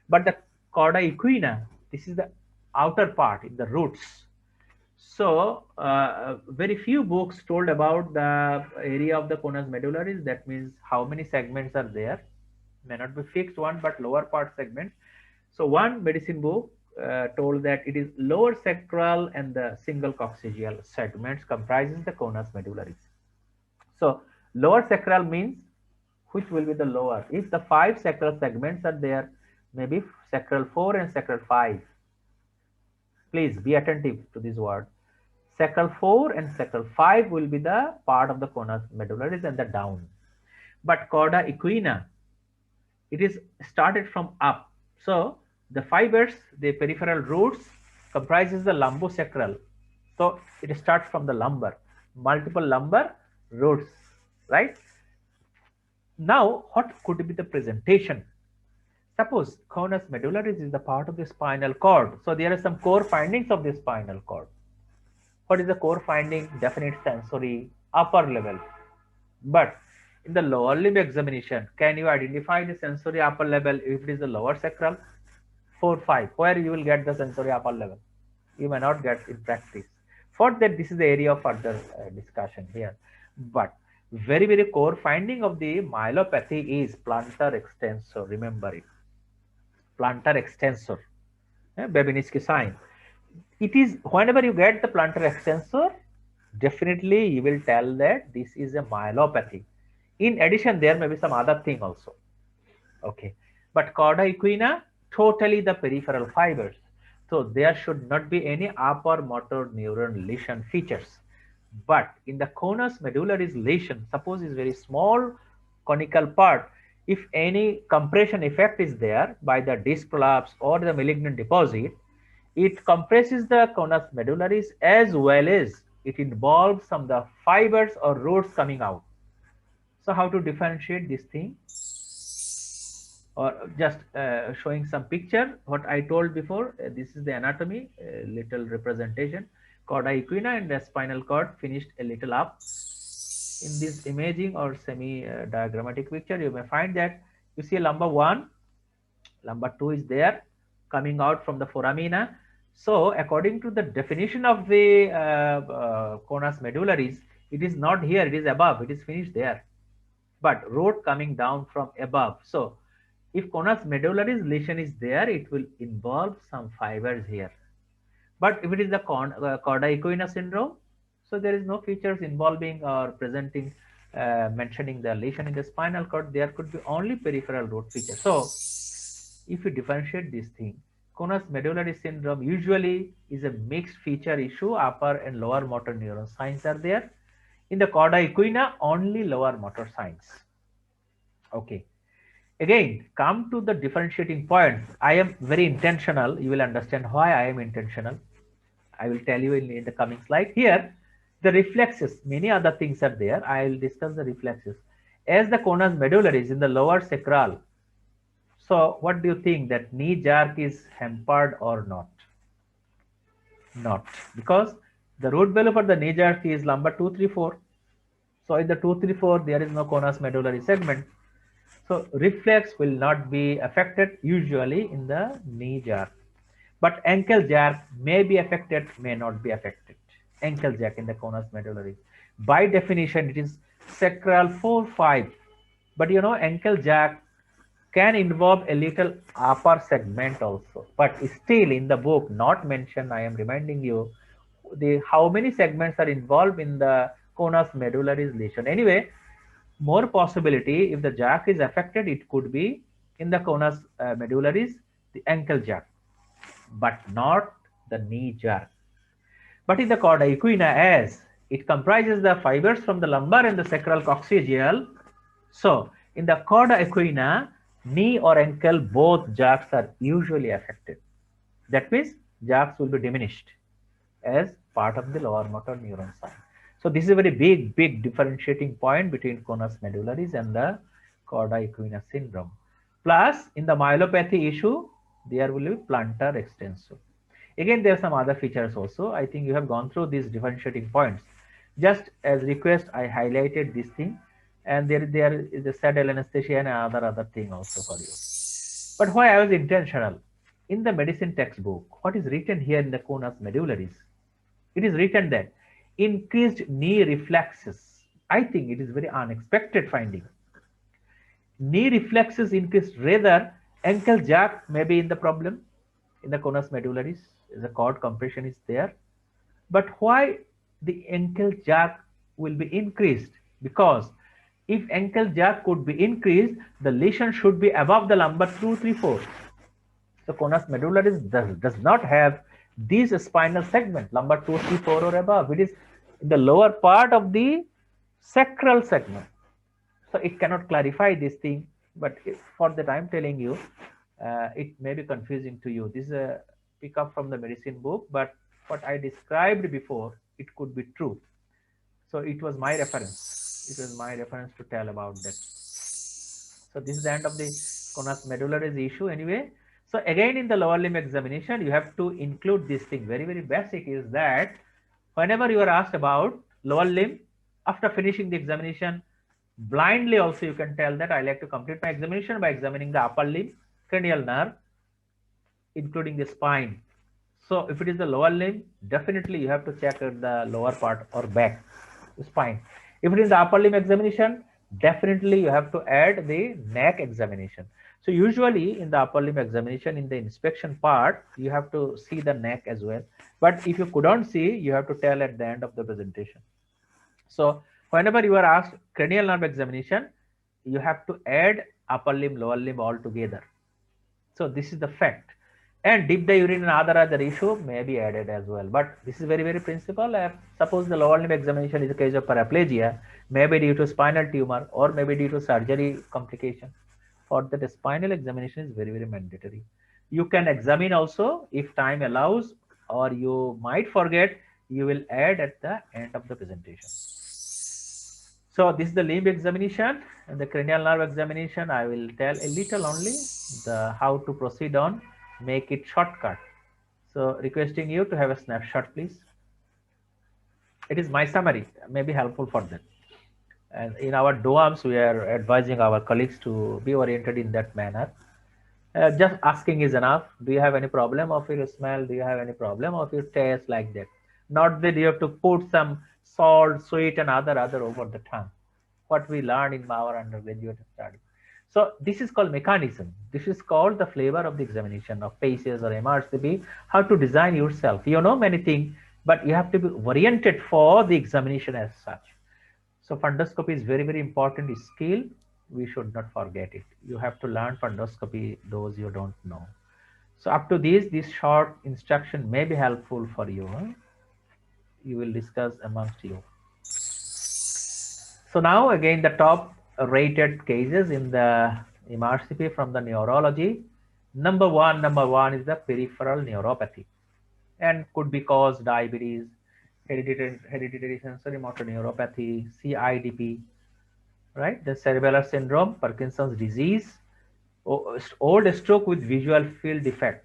But the cauda equina, this is the outer part in the roots. So very few books told about the area of the conus medullaris. That means how many segments are there. May not be fixed one, but lower part segments. So one medicine book told that it is lower sacral and the single coccygeal segments comprises the conus medullaris. So lower sacral means Which will be the lower? If the 5 sacral segments are there, maybe sacral 4 and sacral 5. Please be attentive to this word. Sacral 4 and sacral 5 will be the part of the conus medullaris and the down. But chorda equina, it is started from up. So the fibers, the peripheral roots comprises the lumbosacral. So it starts from the lumbar, multiple lumbar roots, right? Now, what could be the presentation? Suppose conus medullaris is the part of the spinal cord. So there are some core findings of the spinal cord. What is the core finding? Definite sensory, upper level. But in the lower limb examination, can you identify the sensory upper level if it is the lower sacral? 4, 5. Where you will get the sensory upper level? You may not get in practice. For that, this is the area of further discussion here. But very, very core finding of the myelopathy is plantar extensor. Remember it. Plantar extensor. Babinski sign. It is whenever you get the plantar extensor, definitely you will tell that this is a myelopathy. In addition, there may be some other thing also. Okay. But chorda equina, totally the peripheral fibers. So there should not be any upper motor neuron lesion features. But in the conus medullaris lesion, suppose is very small conical part, if any compression effect is there by the disc prolapse or the malignant deposit, it compresses the conus medullaris as well as it involves some of the fibers or roots coming out. So how to differentiate this thing? Or just showing some picture, what I told before, this is the anatomy, little representation. Chorda equina and the spinal cord finished a little up. In this imaging or semi-diagrammatic picture, you may find that you see lumbar 1, lumbar 2 is there, coming out from the foramina. So according to the definition of the conus medullaris, it is not here, it is above, it is finished there. But root coming down from above. So if conus medullaris lesion is there, it will involve some fibers here. But if it is the chorda equina syndrome, so there is no features involving or presenting, mentioning the lesion in the spinal cord. There could be only peripheral root features. So if you differentiate this thing, conus medullaris syndrome usually is a mixed feature issue. Upper and lower motor neuron signs are there. In the chorda equina, only lower motor signs. Okay. Again, come to the differentiating point. I am very intentional. You will understand why I am intentional. I will tell you in the coming slide. Here, the reflexes, many other things are there. I will discuss the reflexes. As the conus medullaris in the lower sacral. So, what do you think, that knee jerk is hampered or not? Not, because the root value for the knee jerk is lumbar 2, 3, 4. So, in the 2, 3, 4, there is no conus medullary segment. So reflex will not be affected usually in the knee jerk, but ankle jerk may be affected, may not be affected. Ankle jerk in the conus medullaris, by definition, it is sacral 4, 5. But you know, ankle jerk can involve a little upper segment also. But still, in the book, not mentioned. I am reminding you, how many segments are involved in the conus medullaris lesion. Anyway. More possibility, if the jack is affected, it could be in the conus medullaris, the ankle jack, but not the knee jack. But in the chorda equina, as it comprises the fibers from the lumbar and the sacral coccygeal, so in the chorda equina, knee or ankle, both jacks are usually affected. That means jacks will be diminished as part of the lower motor neuron sign. So this is a very big differentiating point between conus medullaris and the chorda equina syndrome. Plus, in the myelopathy issue, there will be plantar extensor. Again, there are some other features also. I think you have gone through these differentiating points. Just as request, I highlighted this thing, and there is a saddle anesthesia and other thing also for you. But why I was intentional? In the medicine textbook, what is written here in the conus medullaris? It is written that increased knee reflexes. I think it is very unexpected finding. Knee reflexes increased, rather ankle jack may be in the problem in the conus medullaris. The cord compression is there. But why the ankle jack will be increased? Because If ankle jerk could be increased, the lesion should be above the lumbar 2, 3, 4. So conus medullaris does not have these spinal segment, lumbar 2, 3, 4 or above. It is in the lower part of the sacral segment. So it cannot clarify this thing, but for that I'm telling you, it may be confusing to you. This is a pick up from the medicine book, but what I described before, it could be true. So it was my reference. It was my reference to tell about that. So this is the end of the conus medullaris issue anyway. So again, in the lower limb examination, you have to include this thing. Very, very basic is that whenever you are asked about lower limb, after finishing the examination, blindly also you can tell that I like to complete my examination by examining the upper limb, cranial nerve, including the spine. So if it is the lower limb, definitely you have to check the lower part or back, spine. If it is the upper limb examination, definitely you have to add the neck examination. So usually in the upper limb examination, in the inspection part, you have to see the neck as well. But if you couldn't see, you have to tell at the end of the presentation. So whenever you are asked cranial nerve examination, you have to add upper limb, lower limb all together. So this is the fact. And dip the urine and other issue may be added as well. But this is very, very principal. Suppose the lower limb examination is a case of paraplegia, maybe due to spinal tumor or maybe due to surgery complication. For that, the spinal examination is very, very mandatory. You can examine also if time allows, or you might forget, you will add at the end of the presentation. So this is the limb examination and the cranial nerve examination. I will tell a little only the how to proceed on, make it shortcut. So requesting you to have a snapshot, please. It is my summary, may be helpful for them. And in our DOAMS, we are advising our colleagues to be oriented in that manner. Just asking is enough. Do you have any problem of your smell? Do you have any problem of your taste, like that? Not that you have to put some salt, sweet, and other over the tongue. What we learned in our undergraduate study. So this is called mechanism. This is called the flavor of the examination of PACES or MRCP. How to design yourself. You know many things, but you have to be oriented for the examination as such. So fundoscopy is very, very important skill. We should not forget it. You have to learn fundoscopy, those you don't know. So up to this short instruction may be helpful for you. You will discuss amongst you. So now again, the top rated cases in the MRCP from the neurology. Number one is the peripheral neuropathy, and could be caused diabetes, hereditary sensory motor neuropathy, CIDP, right? The cerebellar syndrome, Parkinson's disease, old stroke with visual field defect.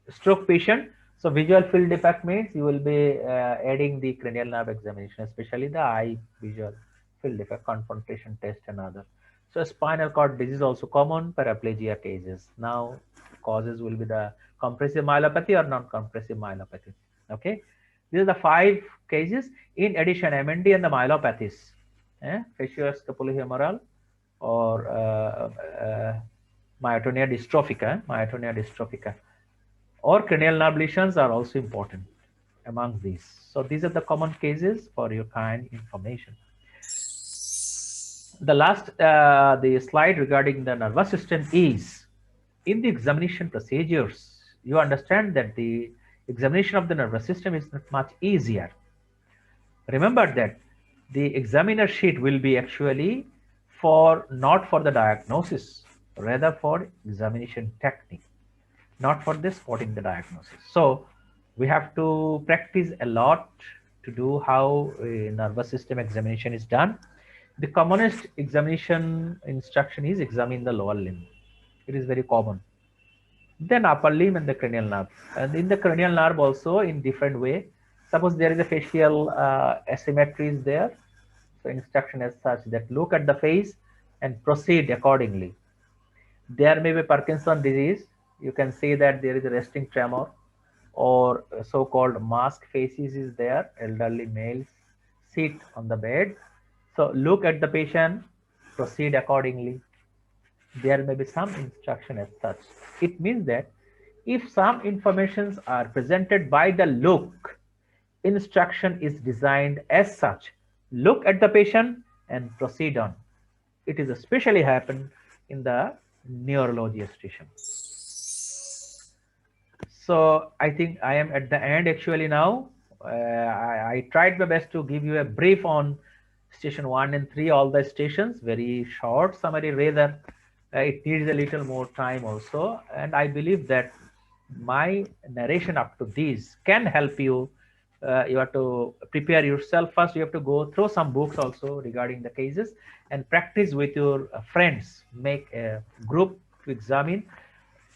Stroke patient, so visual field defect means you will be adding the cranial nerve examination, especially the eye visual field defect, confrontation test and other. So spinal cord disease also common, paraplegia cases. Now causes will be the compressive myelopathy or non-compressive myelopathy. Okay, these are the 5 cases. In addition, MND and the myelopathies, facioscapulohumeral or myotonia dystrophica, or cranial nerve lesions are also important among these. So these are the common cases for your kind information. The last the slide regarding the nervous system is in the examination procedures. You understand that the examination of the nervous system is not much easier. Remember that the examiner sheet will be actually not for the diagnosis, rather for examination technique, not for the spotting the diagnosis. So we have to practice a lot to do how a nervous system examination is done. The commonest examination instruction is examine the lower limb. It is very common. Then upper limb and the cranial nerve. And in the cranial nerve also in different way. Suppose there is a facial asymmetry is there. So instruction is such that look at the face and proceed accordingly. There may be Parkinson's disease. You can see that there is a resting tremor or so-called mask faces is there. Elderly males sit on the bed. So look at the patient, proceed accordingly. There may be some instruction as such. It means that if some informations are presented by the look, instruction is designed as such. Look at the patient, and proceed on. It is especially happen in the neurology station. So I think I am at the end actually now. I tried my best to give you a brief on station 1 and 3, all the stations, very short summary rather. It needs a little more time also, and I believe that my narration up to these can help you. You have to prepare yourself first. You have to go through some books also regarding the cases and practice with your friends. Make a group to examine.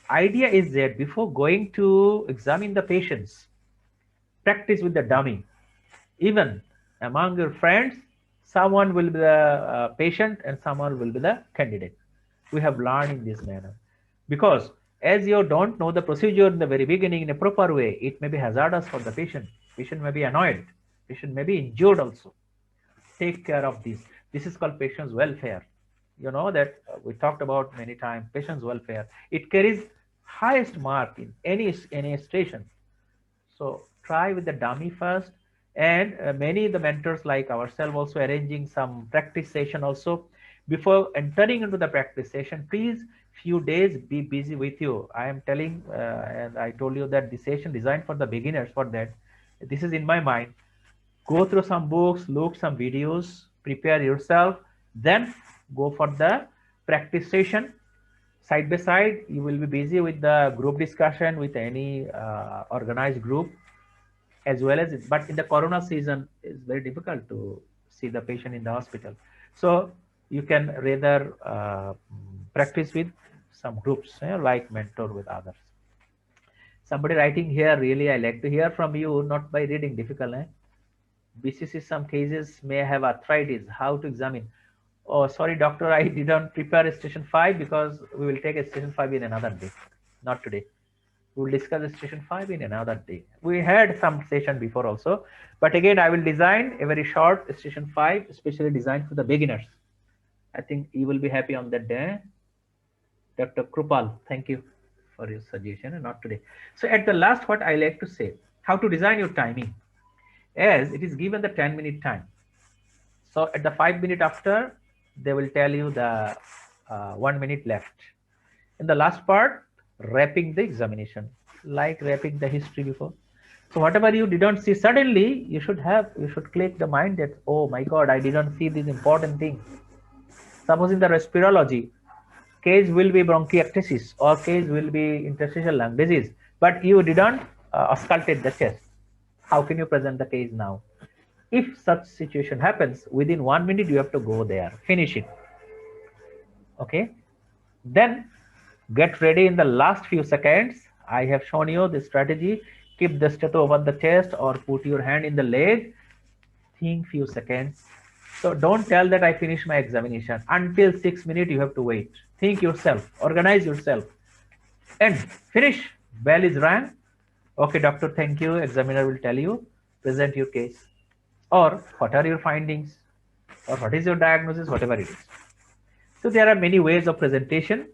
Idea is that before going to examine the patients, practice with the dummy. Even among your friends, someone will be the patient and someone will be the candidate. We have learned in this manner. Because as you don't know the procedure in the very beginning in a proper way, it may be hazardous for the patient. Patient may be annoyed. Patient may be injured also. Take care of this. This is called patient's welfare. You know that we talked about many times, patient's welfare. It carries highest mark in any station. So try with the dummy first, and many the mentors like ourselves also arranging some practice session also. Before entering into the practice session, please few days be busy with you. I am telling and I told you that the session designed for the beginners. For that, this is in my mind. Go through some books, look some videos, prepare yourself, then go for the practice session. Side by side, you will be busy with the group discussion with any organized group as well as, but in the corona season, it's very difficult to see the patient in the hospital. So you can rather practice with some groups, like mentor with others. Somebody writing here, really, I like to hear from you, not by reading, difficult. BCC, some cases may have arthritis. How to examine? Oh, sorry, doctor, I didn't prepare station 5 because we will take a station 5 in another day, not today. We will discuss station 5 in another day. We had some session before also, but again, I will design a very short station 5, especially designed for the beginners. I think you will be happy on that day. Dr. Krupal, thank you for your suggestion, and not today. So at the last, what I like to say, how to design your timing, as it is given the 10-minute time. So at the 5 minute after, they will tell you the 1 minute left. In the last part, wrapping the examination, like wrapping the history before. So whatever you didn't see suddenly, you should click the mind that, oh my God, I didn't see this important thing. Suppose in the respirology, case will be bronchiectasis or case will be interstitial lung disease, but you didn't auscultate the chest. How can you present the case now? If such situation happens, within 1 minute, you have to go there, finish it. Okay. Then get ready in the last few seconds. I have shown you the strategy. Keep the stethoscope over the chest or put your hand in the leg. Think few seconds. So don't tell that I finished my examination. Until 6 minutes, you have to wait. Think yourself, organize yourself, and finish. Bell is rang. Okay, doctor, thank you. Examiner will tell you, present your case. Or what are your findings? Or what is your diagnosis, whatever it is. So there are many ways of presentation.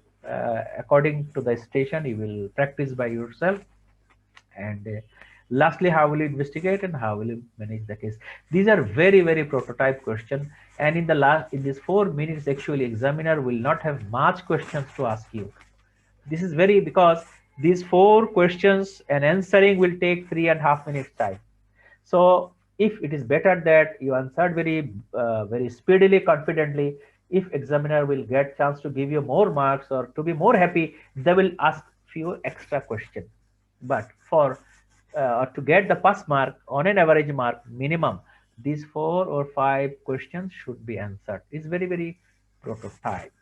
According to the station, you will practice by yourself. And lastly, how will you investigate and how will you manage the case? These are very, very prototype questions. And in these 4 minutes, actually, examiner will not have much questions to ask you. This is because these 4 questions and answering will take 3.5 minutes time. So if it is better that you answered very speedily, confidently, if examiner will get chance to give you more marks or to be more happy, they will ask few extra questions. But for to get the pass mark on an average mark minimum, these 4 or 5 questions should be answered. It's very, very prototype.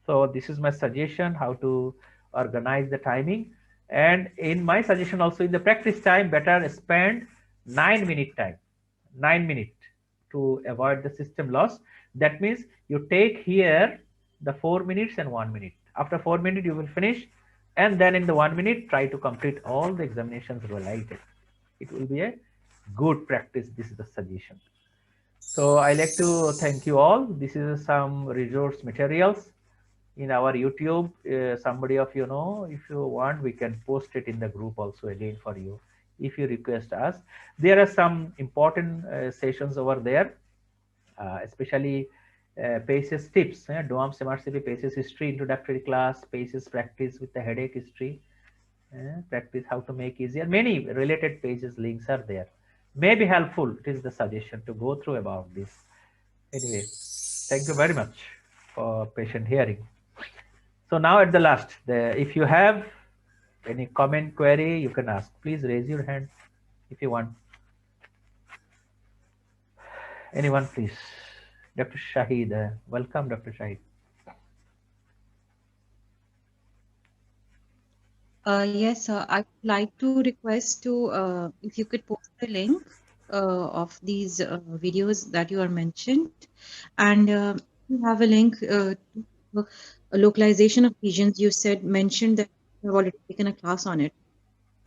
So this is my suggestion how to organize the timing. And in my suggestion also, in the practice time, better spend 9 minute time, 9 minutes to avoid the system loss. That means you take here the 4 minutes and 1 minute. After 4 minutes, you will finish. And then in the 1 minute, try to complete all the examinations related. It will be a good practice. This is the suggestion. So I like to thank you all. This is some resource materials in our YouTube. Somebody of you know, if you want, we can post it in the group also again for you if you request us. There are some important sessions over there, especially PACES tips, DOAMS MRCP PACES history introductory class, PACES practice with the headache history, practice how to make easier. Many related pages links are there. May be helpful. It is the suggestion to go through about this. Anyway, thank you very much for patient hearing. So now at the last, if you have any comment, query, you can ask. Please raise your hand if you want. Anyone, please. Dr. Shahid, welcome, Dr. Shahid. Yes, I'd like to request to if you could post the link of these videos that you are mentioned, and you have a link to localization of lesions. You mentioned that you have already taken a class on it.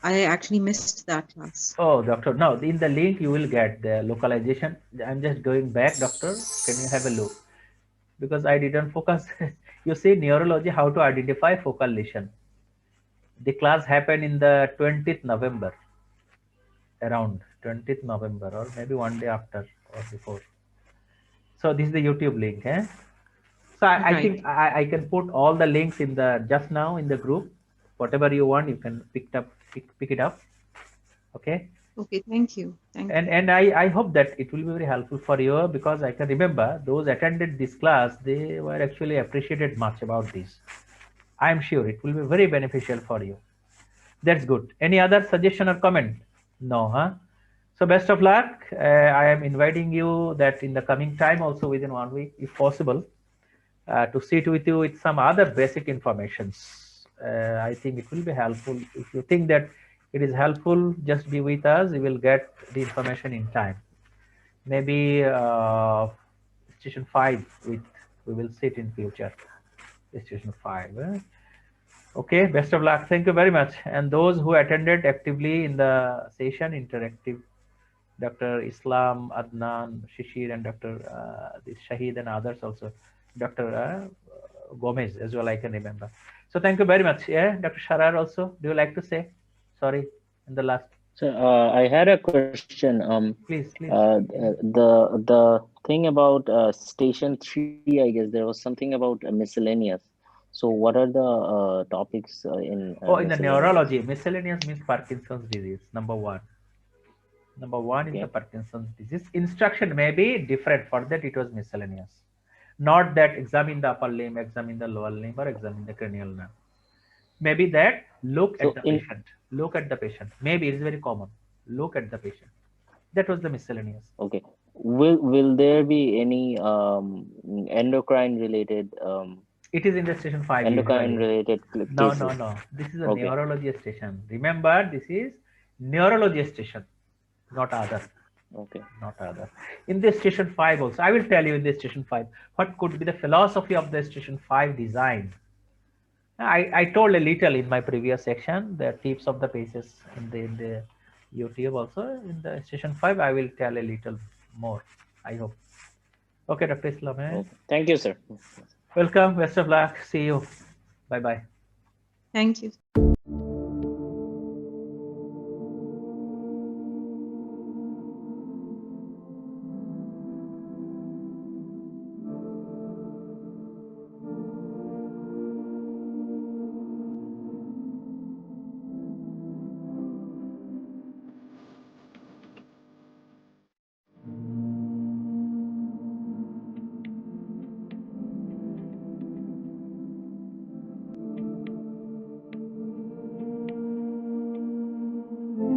I actually missed that class. Oh, doctor, no, in the link you will get the localization. I'm just going back, doctor. Can you have a look? Because I didn't focus. You see, neurology, how to identify focal lesion. The class happened in the 20th November, around 20th November, or maybe one day after or before. So this is the YouTube link. So I think I can put all the links in the just now in the group. Whatever you want, you can pick it up. Okay. Okay, thank you. Thank you. And I hope that it will be very helpful for you, because I can remember those attended this class, they were actually appreciated much about this. I am sure it will be very beneficial for you. That's good. Any other suggestion or comment? No, huh? So best of luck. I am inviting you that in the coming time, also within 1 week, if possible, to sit with you with some other basic informations. I think it will be helpful. If you think that it is helpful, just be with us. You will get the information in time. Maybe station 5 we will sit in future. Station 5. Okay, best of luck. Thank you very much. And those who attended actively in the session, interactive, Dr. Islam, Adnan, Shishir, and Dr. Shahid and others also. Dr. Gomez as well, I can remember. So thank you very much. Yeah, Dr. Sharar also. Do you like to say? Sorry, in the last. So I had a question. Please. The thing about station 3, I guess there was something about miscellaneous. So what are the topics in in the neurology, miscellaneous means Parkinson's disease, number 1. Number 1 is the Parkinson's disease. Instruction may be different. For that it was miscellaneous. Not that examine the upper limb, examine the lower limb, or examine the cranial nerve. Maybe that look at the patient. Look at the patient. Maybe it is very common. Look at the patient. That was the miscellaneous. Okay. Will there be any endocrine related? It is in the station 5. Endocrine related cases. No. This is a neurology station. Remember, this is neurology station, not other. Okay. Not other. In the station 5 also, I will tell you in the station 5 what could be the philosophy of the station 5 design. I told a little in my previous section, the tips of the PACES in the YouTube also. In the station 5, I will tell a little more, I hope. Okay, Dr. Islam. Okay. Thank you, sir. Welcome. Best of luck. See you. Bye-bye. Thank you.